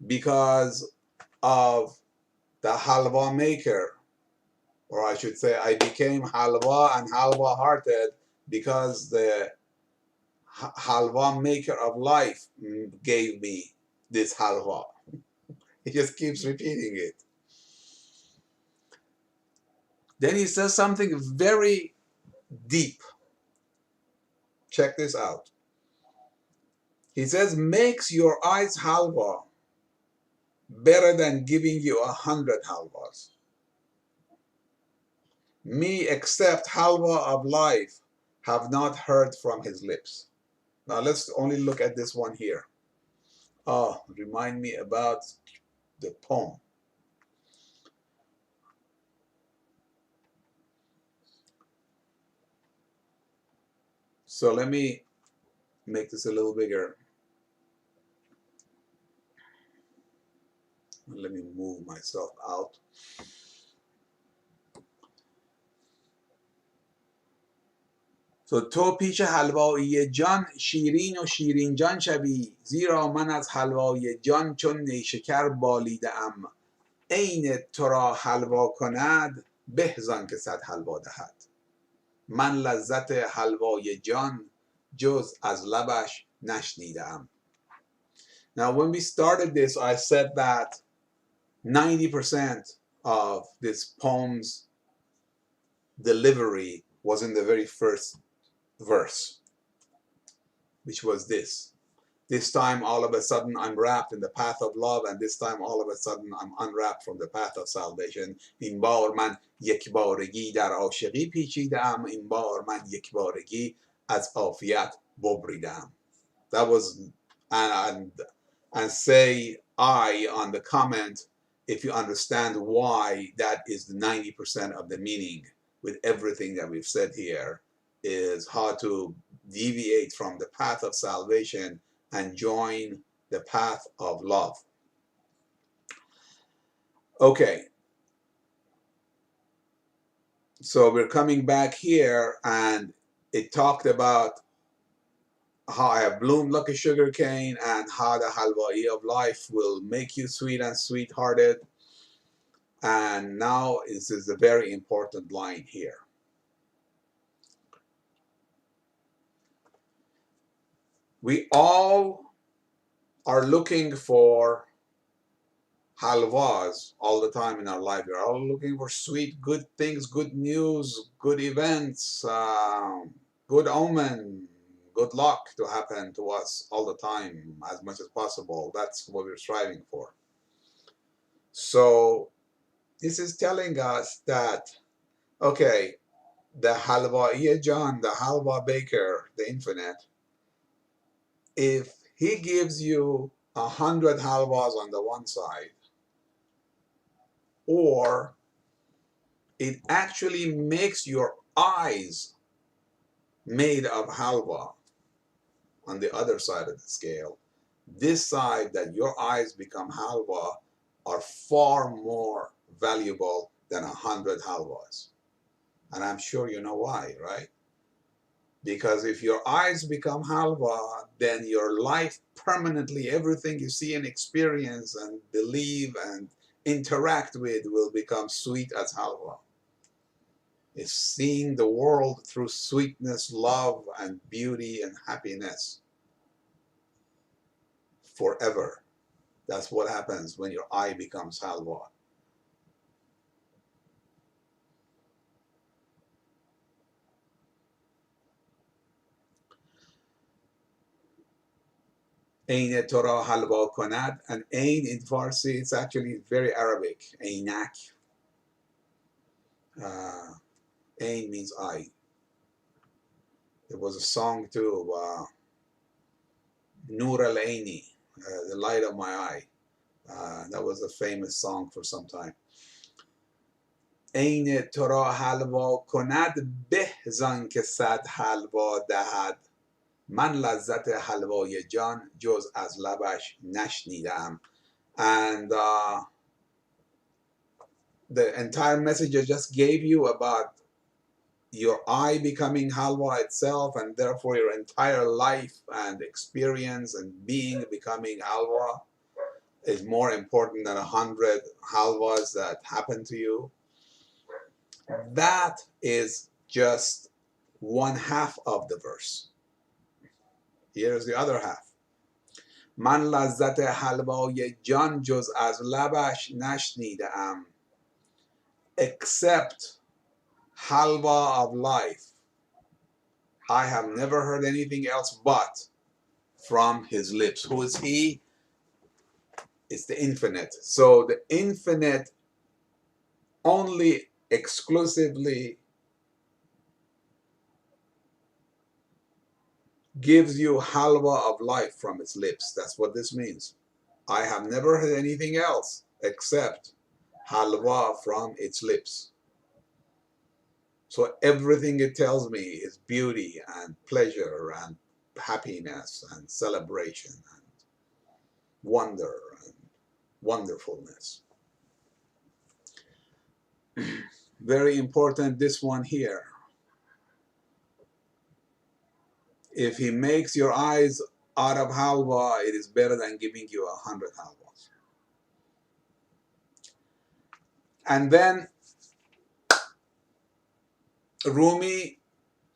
because of the halwa maker, or I should say I became halwa and halwa hearted because the halwa maker of life gave me this halwa. He just keeps repeating it. Then he says something very deep. Check this out. He says, makes your eyes halwa better than giving you 100 halwas. Me except halwa of life have not heard from his lips. Now let's only look at this one here. Oh, remind me about the poem. So let me make this a little bigger. Let me move myself out. So تو پیش حلوایی جان شیرین و شیرین جان شوی زیرا من از حلوای جان چون نیشکر بالیده ام عین تو را حلوا کند به زان که صد حلوا دهد من لذت حلوای جان جز از لبش نشنیدم. Now when we started this I said that 90% of this poem's delivery was in the very first verse, which was this. This time all of a sudden I'm wrapped in the path of love, and this time all of a sudden I'm unwrapped from the path of salvation. این بار من یکبارگی در عاشقی پیچیدم این بار من یکبارگی از عافیت ببریدم. That was and say I on the comment if you understand why that is the 90% of the meaning with everything that we've said here, is how to deviate from the path of salvation and join the path of love. Okay, so we're coming back here, and it talked about how I have bloomed like a sugar cane and how the halwai of life will make you sweet and sweethearted. And now this is a very important line here. We all are looking for halwas all the time in our life. We're all looking for sweet, good things, good news, good events, good omen, good luck to happen to us all the time as much as possible. That's what we're striving for. So this is telling us that, okay, the halwai John, the halwa baker, the infinite, if he gives you 100 halwas on the one side, or it actually makes your eyes made of halwa on the other side of the scale, this side that your eyes become halwa are far more valuable than 100 halwas. And I'm sure you know why, right? Because if your eyes become halwa, then your life permanently, everything you see and experience and believe and interact with will become sweet as halwa. It's seeing the world through sweetness, love, and beauty and happiness forever. That's what happens when your eye becomes halwa. عین تو را حلوا کند, and عین in Farsi, it's actually very Arabic. عینک. Ain means eye. There was a song too, Nur al Aini. the light of my eye. That was a famous song for some time. عین تو را حلوا کند به زان که صد حلوا دهد من لذت حلوای جان جز از لبش نشنیدم. And the entire message I just gave you about your eye becoming halwa itself, and therefore your entire life and experience and being becoming halwa, is more important than 100 halwas that happen to you. That is just one half of the verse. Here's the other half. من لذت حلوای جان جز از لبش نشنیدم. Except halwa of life, I have never heard anything else but from his lips. Who is he? It's the infinite. So the infinite only exclusively gives you halwa of life from its lips. That's what this means. I have never heard anything else except halwa from its lips. So everything it tells me is beauty and pleasure and happiness and celebration and wonder and wonderfulness. Very important, this one here. If he makes your eyes out of halwa, it is better than giving you 100 halwas. And then Rumi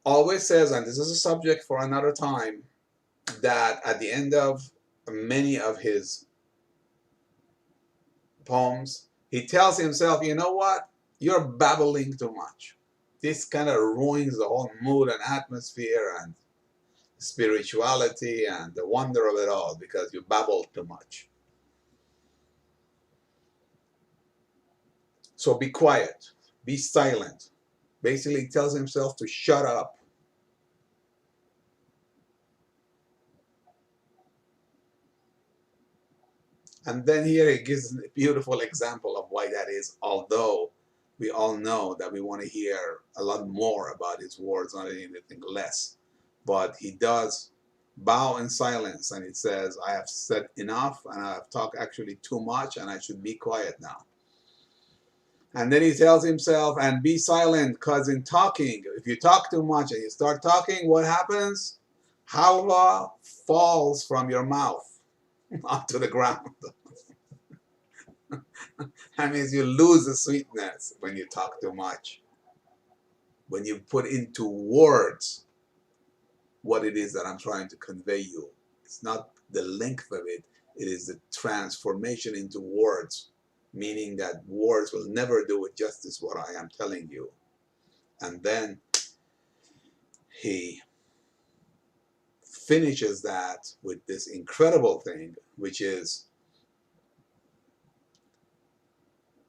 always says, and this is a subject for another time, that at the end of many of his poems, he tells himself, you know what? You're babbling too much. This kind of ruins the whole mood and atmosphere and spirituality and the wonder of it all, because you babble too much. So be quiet, be silent. Basically, he tells himself to shut up. And then here he gives a beautiful example of why that is, although we all know that we want to hear a lot more about his words, not anything less. But he does bow in silence, and he says, I have said enough, and I have talked actually too much, and I should be quiet now. And then he tells himself, and be silent, because in talking, if you talk too much and you start talking, what happens? Halwa falls from your mouth onto the ground. That means you lose the sweetness when you talk too much. When you put into words what it is that I'm trying to convey you. It's not the length of it, it is the transformation into words, meaning that words will never do it justice what I am telling you. And then he finishes that with this incredible thing, which is,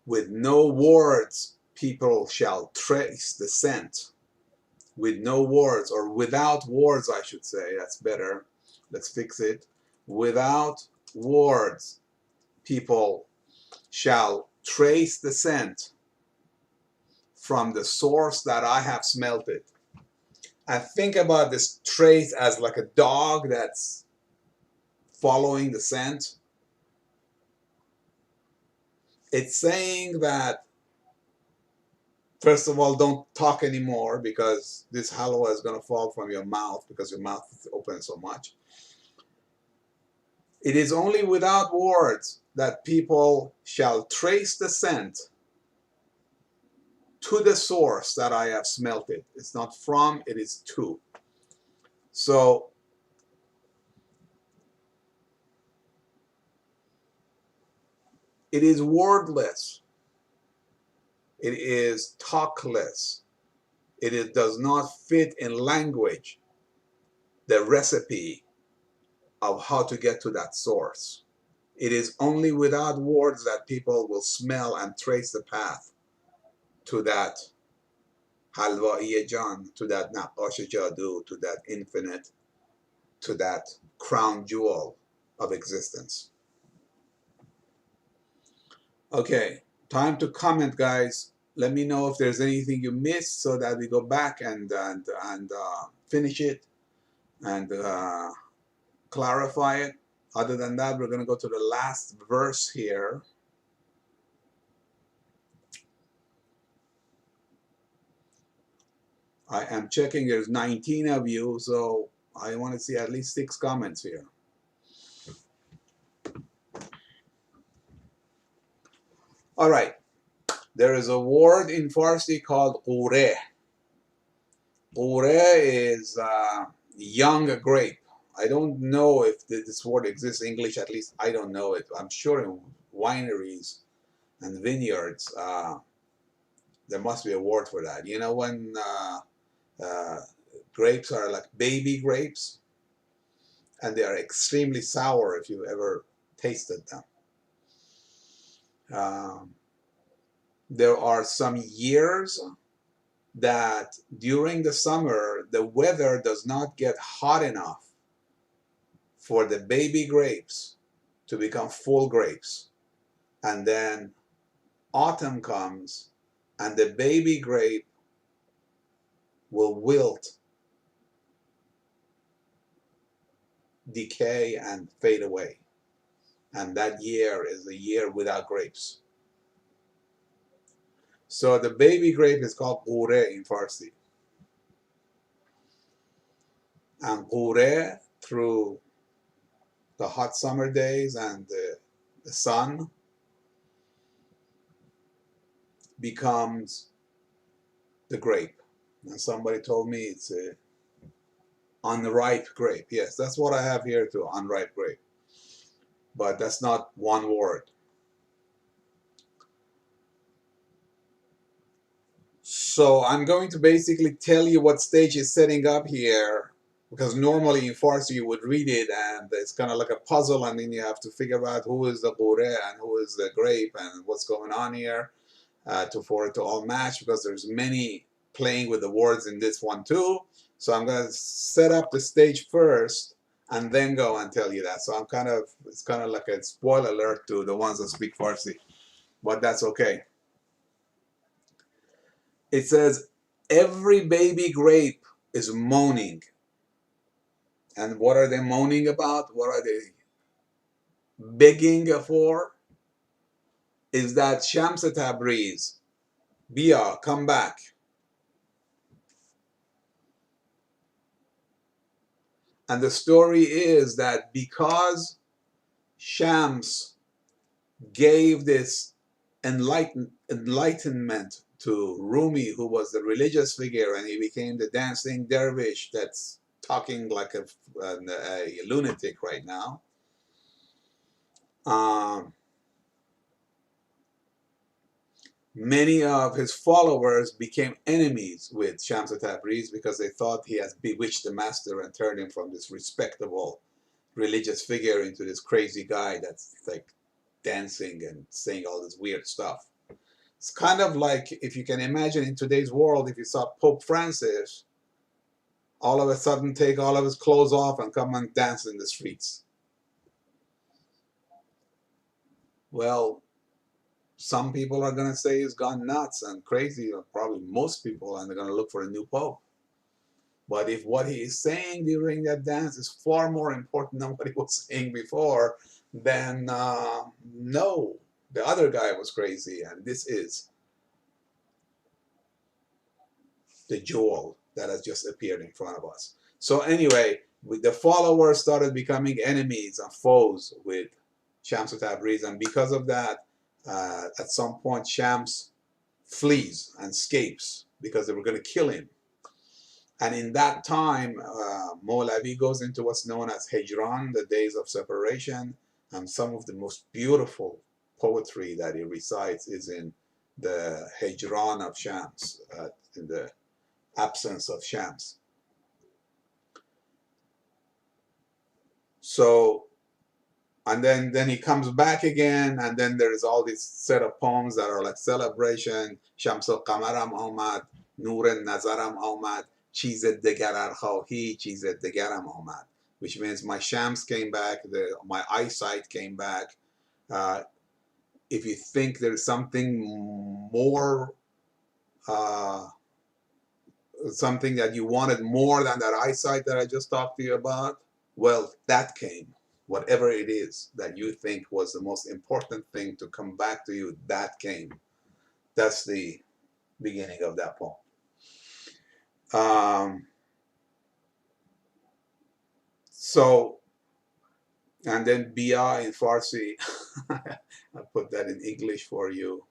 with no words people shall trace the scent. With no words, or without words, I should say, that's better. Let's fix it. Without words, people shall trace the scent from the source that I have smelt it. And think about this trace as like a dog that's following the scent. It's saying that, first of all, don't talk anymore, because this halwa is going to fall from your mouth because your mouth is open so much. It is only without words that people shall trace the scent to the source that I have smelt it. It's not from, it is to. So it is wordless. It is talkless. It does not fit in language, the recipe of how to get to that source. It is only without words that people will smell and trace the path to that halwai jan, to that naqash jadu, to that infinite, to that crown jewel of existence. Okay, time to comment, guys. Let me know if there's anything you missed so that we go back and finish it and clarify it. Other than that, we're going to go to the last verse here. I am checking, there's 19 of you, so I want to see at least 6 comments here. All right, there is a word in Farsi called qure. Qure is young grape. I don't know if this word exists in English, at least I don't know it. I'm sure in wineries and vineyards, there must be a word for that. You know, when grapes are like baby grapes, and they are extremely sour if you ever tasted them. There are some years that during the summer, the weather does not get hot enough for the baby grapes to become full grapes. And then autumn comes and the baby grape will wilt, decay, and fade away. And that year is a year without grapes. So the baby grape is called qure in Farsi. And qure, through the hot summer days and the sun, becomes the grape. And somebody told me it's a unripe grape. Yes, that's what I have here too, unripe grape. But that's not one word. So I'm going to basically tell you what stage is setting up here, because normally in Farsi you would read it and it's kind of like a puzzle, and then you have to figure out who is the qure and who is the grape and what's going on here for it to all match, because there's many playing with the words in this one too. So I'm going to set up the stage first and then go and tell you that. So it's kind of like a spoiler alert to the ones that speak Farsi, but that's okay. It says, every baby grape is moaning. And what are they moaning about? What are they begging for? Is that Shams Tabriz, Bia, come back. And the story is that because Shams gave this enlightenment to Rumi, who was the religious figure, and he became the dancing dervish that's talking like a lunatic right now. Many of his followers became enemies with Shams Tabriz because they thought he has bewitched the master and turned him from this respectable religious figure into this crazy guy that's like dancing and saying all this weird stuff. It's kind of like, if you can imagine in today's world, if you saw Pope Francis all of a sudden take all of his clothes off and come and dance in the streets. Well, some people are going to say he's gone nuts and crazy, or probably most people, and they're going to look for a new pope. But if what he is saying during that dance is far more important than what he was saying before, then no, the other guy was crazy, and this is the jewel that has just appeared in front of us. So anyway, the followers started becoming enemies and foes with Shams Tabriz, and because of that, at some point Shams flees and escapes because they were going to kill him. And in that time, Mawlavi goes into what's known as Hijran, the days of separation, and some of the most beautiful poetry that he recites is in the Hijran of Shams, in the absence of Shams. So, and then he comes back again, and then there is all this set of poems that are like celebration. Shams al-Qamaram Ahmad, Nur al-Nazaram Ahmad, Cheez degar ar khahi, Cheez degaram Ahmad. which means my shams came back, my eyesight came back. If you think there's something more, something that you wanted more than that eyesight that I just talked to you about, well, that came. Whatever it is that you think was the most important thing to come back to you, that came. That's the beginning of that poem. So, and then Bia in Farsi, I put that in English for you.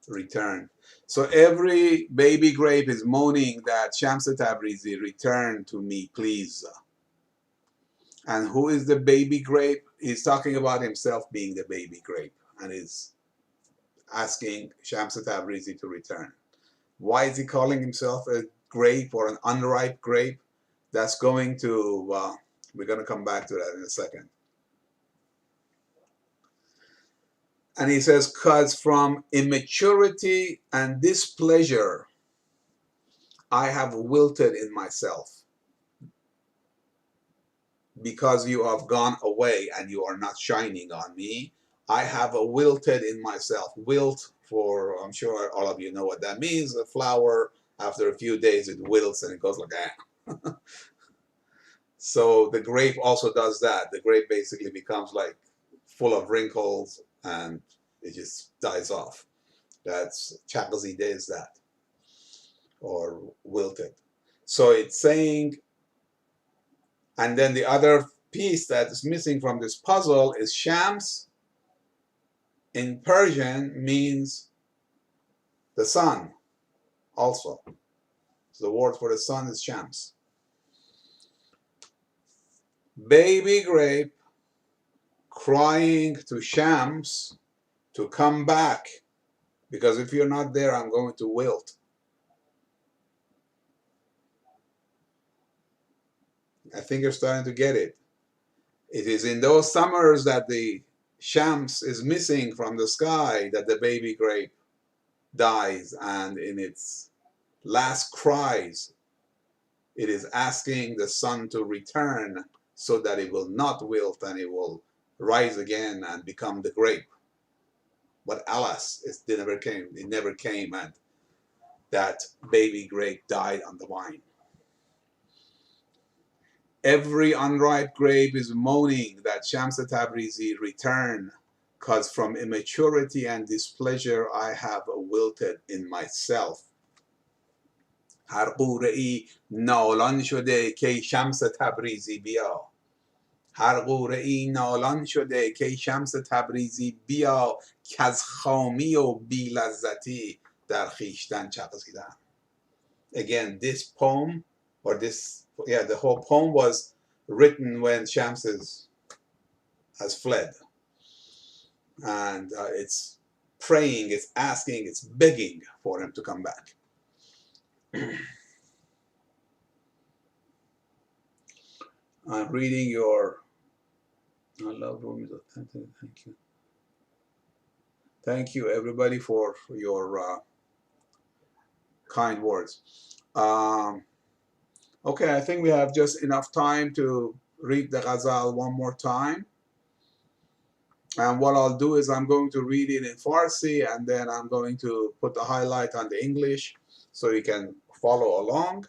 Return. So every baby grape is moaning that Shams Tabrizi, return to me, please. And who is the baby grape? He's talking about himself being the baby grape and is asking Shams Tabrizi to return. Why is he calling himself a grape or an unripe grape? That's going to, we're going to come back to that in a second. And he says, because from immaturity and displeasure, I have wilted in myself. Because you have gone away and you are not shining on me, I have wilted in myself. Wilt, for, I'm sure all of you know what that means. A flower, after a few days, it wilts and it goes like that. So the grape also does that. The grape basically becomes like full of wrinkles and it just dies off. That's Chakazi is that, or wilted. So it's saying, and then the other piece that is missing from this puzzle is Shams. In Persian means the sun also. So the word for the sun is Shams. Baby grape crying to Shams to come back, because if you're not there, I'm going to wilt. I think you're starting to get it. It is in those summers that the Shams is missing from the sky that the baby grape dies, and in its last cries, it is asking the sun to return so that it will not wilt and it will rise again and become the grape. But alas, it never came. It never came, and that baby grape died on the vine. Every unripe grape is moaning that Shams Tabrizi return, because from immaturity and displeasure I have wilted in myself. هر قوره‌ای نالان شده که شمس تبریزی بیا. هر قوره‌ای نالان شده که شمس تبریزی بیا، کز خامی و بی لذتی در خویشتن چغزیدم. Again, this poem, or this, yeah, the whole poem was written when Shams has fled. And it's praying, it's asking, it's begging for him to come back. I'm reading your, I love Rumi. Thank you. Thank you, everybody, for your kind words. Okay, I think we have just enough time to read the ghazal one more time. And what I'll do is I'm going to read it in Farsi, and then I'm going to put the highlight on the English so you can follow along.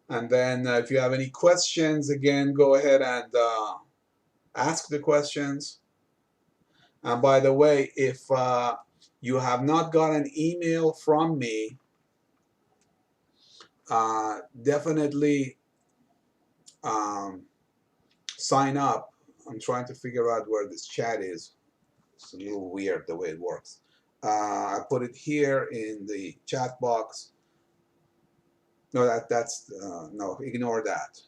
And then if you have any questions, again, go ahead and ask the questions. And by the way, if you have not got an email from me, definitely sign up. I'm trying to figure out where this chat is. It's a little weird the way it works. I put it here in the chat box. No, no, ignore that.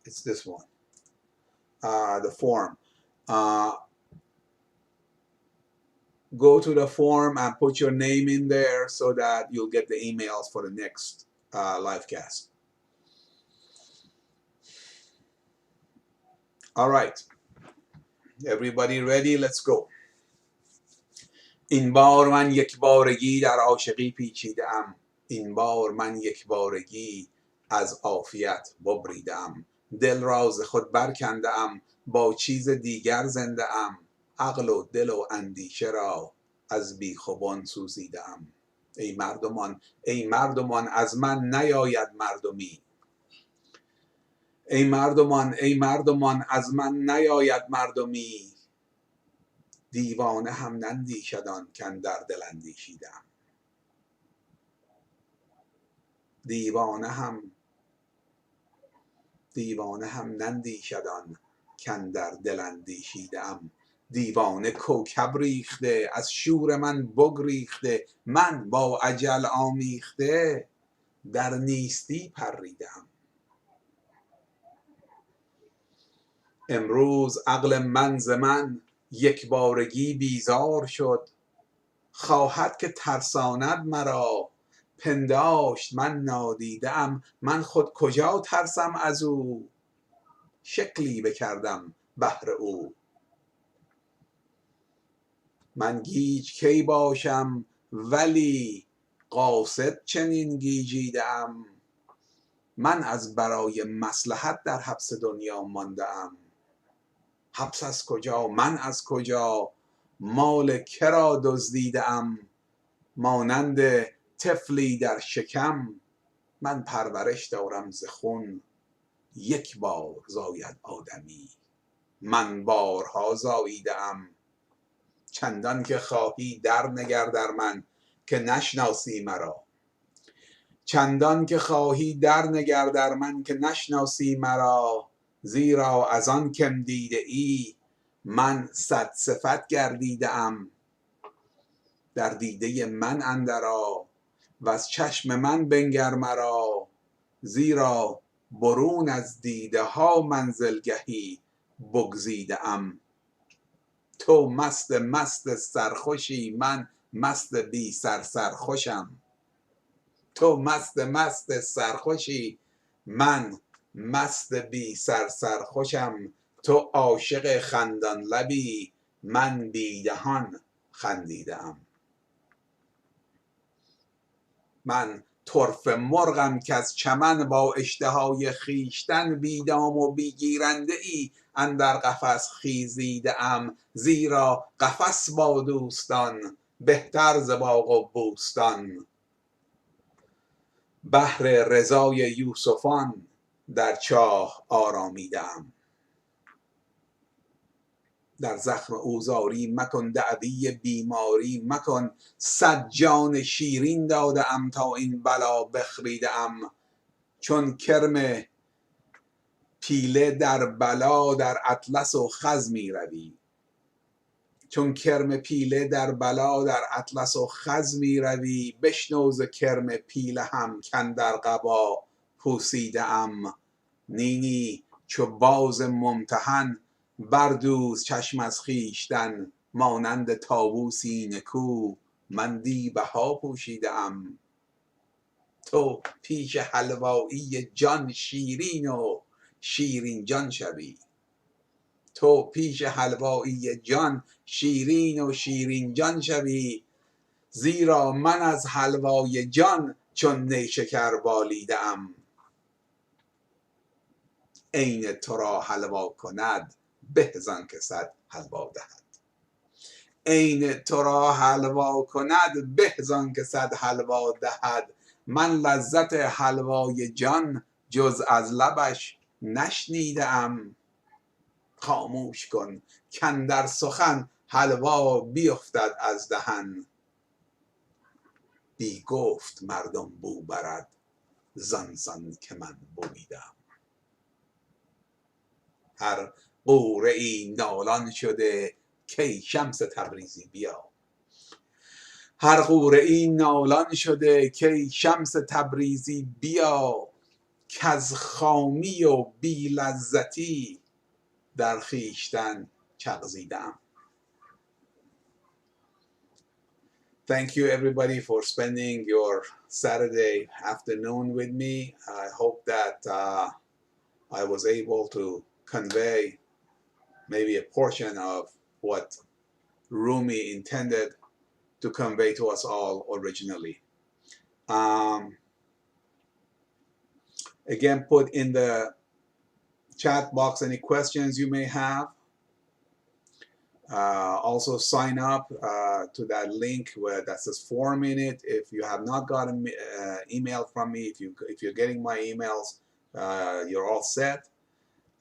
It's this one, the form. Go to the form and put your name in there so that you'll get the emails for the next live cast. All right, everybody ready? Let's go. این بار من یک بارگی در عاشقی پیچیده ام. این بار من یک بارگی از عافیت ببریدم. دل را ز خود برکنده‌ام، با چیز دیگر زنده‌ام. عقل و دل و اندیشه را از بیخوبان سوزیدم. ای مردمان ای مردمان از من نیاید مردمی. ای مردمان ای مردمان از من نیاید مردمی. دیوانه هم نندیشد آن کاندر دل اندیشیدم. دیوانه هم نندیشد آن کاندر دل اندیشیدم. دیوانه کوکب ریخته، از شور من بگریخته. من با اجل آمیخته، در نیستی پریدم. امروز عقل من ز من یکبارگی بیزار شد. خواهد که ترساند مرا، پنداشت من نادیده ام. من خود کجا ترسم از او، شکلی بکردم بهر او. من گیج کی باشم ولی قاصد چنین گیجیده ام. من از برای مصلحت در حبس دنیا مانده ام. حبس از کجا من از کجا، مال کرا دزدیده ام. مانند طفلی در شکم، من پرورش دارم ز خون. یک بار زاید آدمی، من بارها زاییده ام. چندان که خواهی در نگر در من که نشناسی مرا. چندان که خواهی در نگر در من که نشناسی مرا. زیرا از آن کم دیده ای، من صد صفت گردیده ام. در دیده من اندر آ، وز چشم من بنگر مرا. زیرا برون از دیده ها منزلگهی بگزیده ام. تو مست مست سرخوشی، من مست بی سر سرخوشم. تو مست مست سرخوشی، من مست بی سر سرخوشم. تو عاشق خندان لبی، من بی دهان خندیده ام. من طرفه مرغم که از چمن با اشتهای خویشتن بی دام و بی گیرنده ای اندر قفس خیزیده ام. زیرا قفس با دوستان بهتر ز باغ و بوستان. بهر رضای یوسفان در چاه آرامیده ام. در زخم اوزاری مکن دعوی بیماری مکن. 100 جان شیرین داده ام تا این بلا بخریده ام. چون کرم پیله در بلا در اطلس و خز می روی. چون کرم پیله در بلا در اطلس و خز می روی. بشنو ز کرم پیله هم کاندر قبا پوسیده ام. نی چو باز ممتحن بردوز چشم از خویشتن. مانند طاووسی نکو من دی بها پوشیده ام. تو پیش حلوایی جان شیرین و شیرین جان شوی. تو پیش حلوایی جان شیرین و شیرین جان شوی. زیرا من از حلوای جان چون نیشکر بالیده ام. عین تو را حلوا کند به زان که 100 حلوا دهد. عین تو را حلوا کند به زان که 100 حلوا دهد. من لذت حلوای جان جز از لبش نشنیده ام. خاموش کن کاندر سخن حلوا بیفتد از دهن. بی گفت مردم بو برد زان که من بویدم. هر غوره ای نالان شده کی شمس تبریزی بیا. هر غوره ای نالان شده کی شمس تبریزی بیا. کز خامی و بی لذتی در خویشتن چغزیدم. Thank you everybody for spending your Saturday afternoon with me. I hope that I was able to convey maybe a portion of what Rumi intended to convey to us all originally. Again, put in the chat box any questions you may have. Also sign up to that link where that says forum in it. If you have not gotten email from me, if you're getting my emails, you're all set.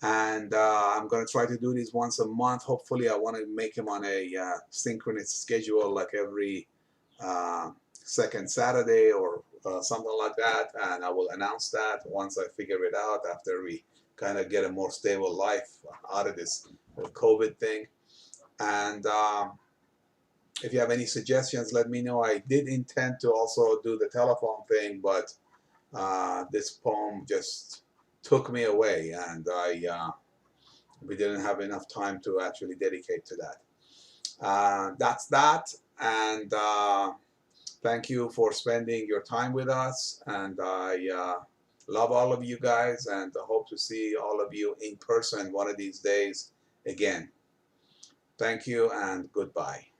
And I'm going to try to do these once a month. Hopefully, I want to make them on a synchronous schedule, like every second Saturday or something like that. And I will announce that once I figure it out, after we kind of get a more stable life out of this COVID thing. And if you have any suggestions, let me know. I did intend to also do the telephone thing, but this poem just took me away, and we didn't have enough time to actually dedicate to that. That's that, and thank you for spending your time with us, and I love all of you guys, and I hope to see all of you in person one of these days again. Thank you and goodbye.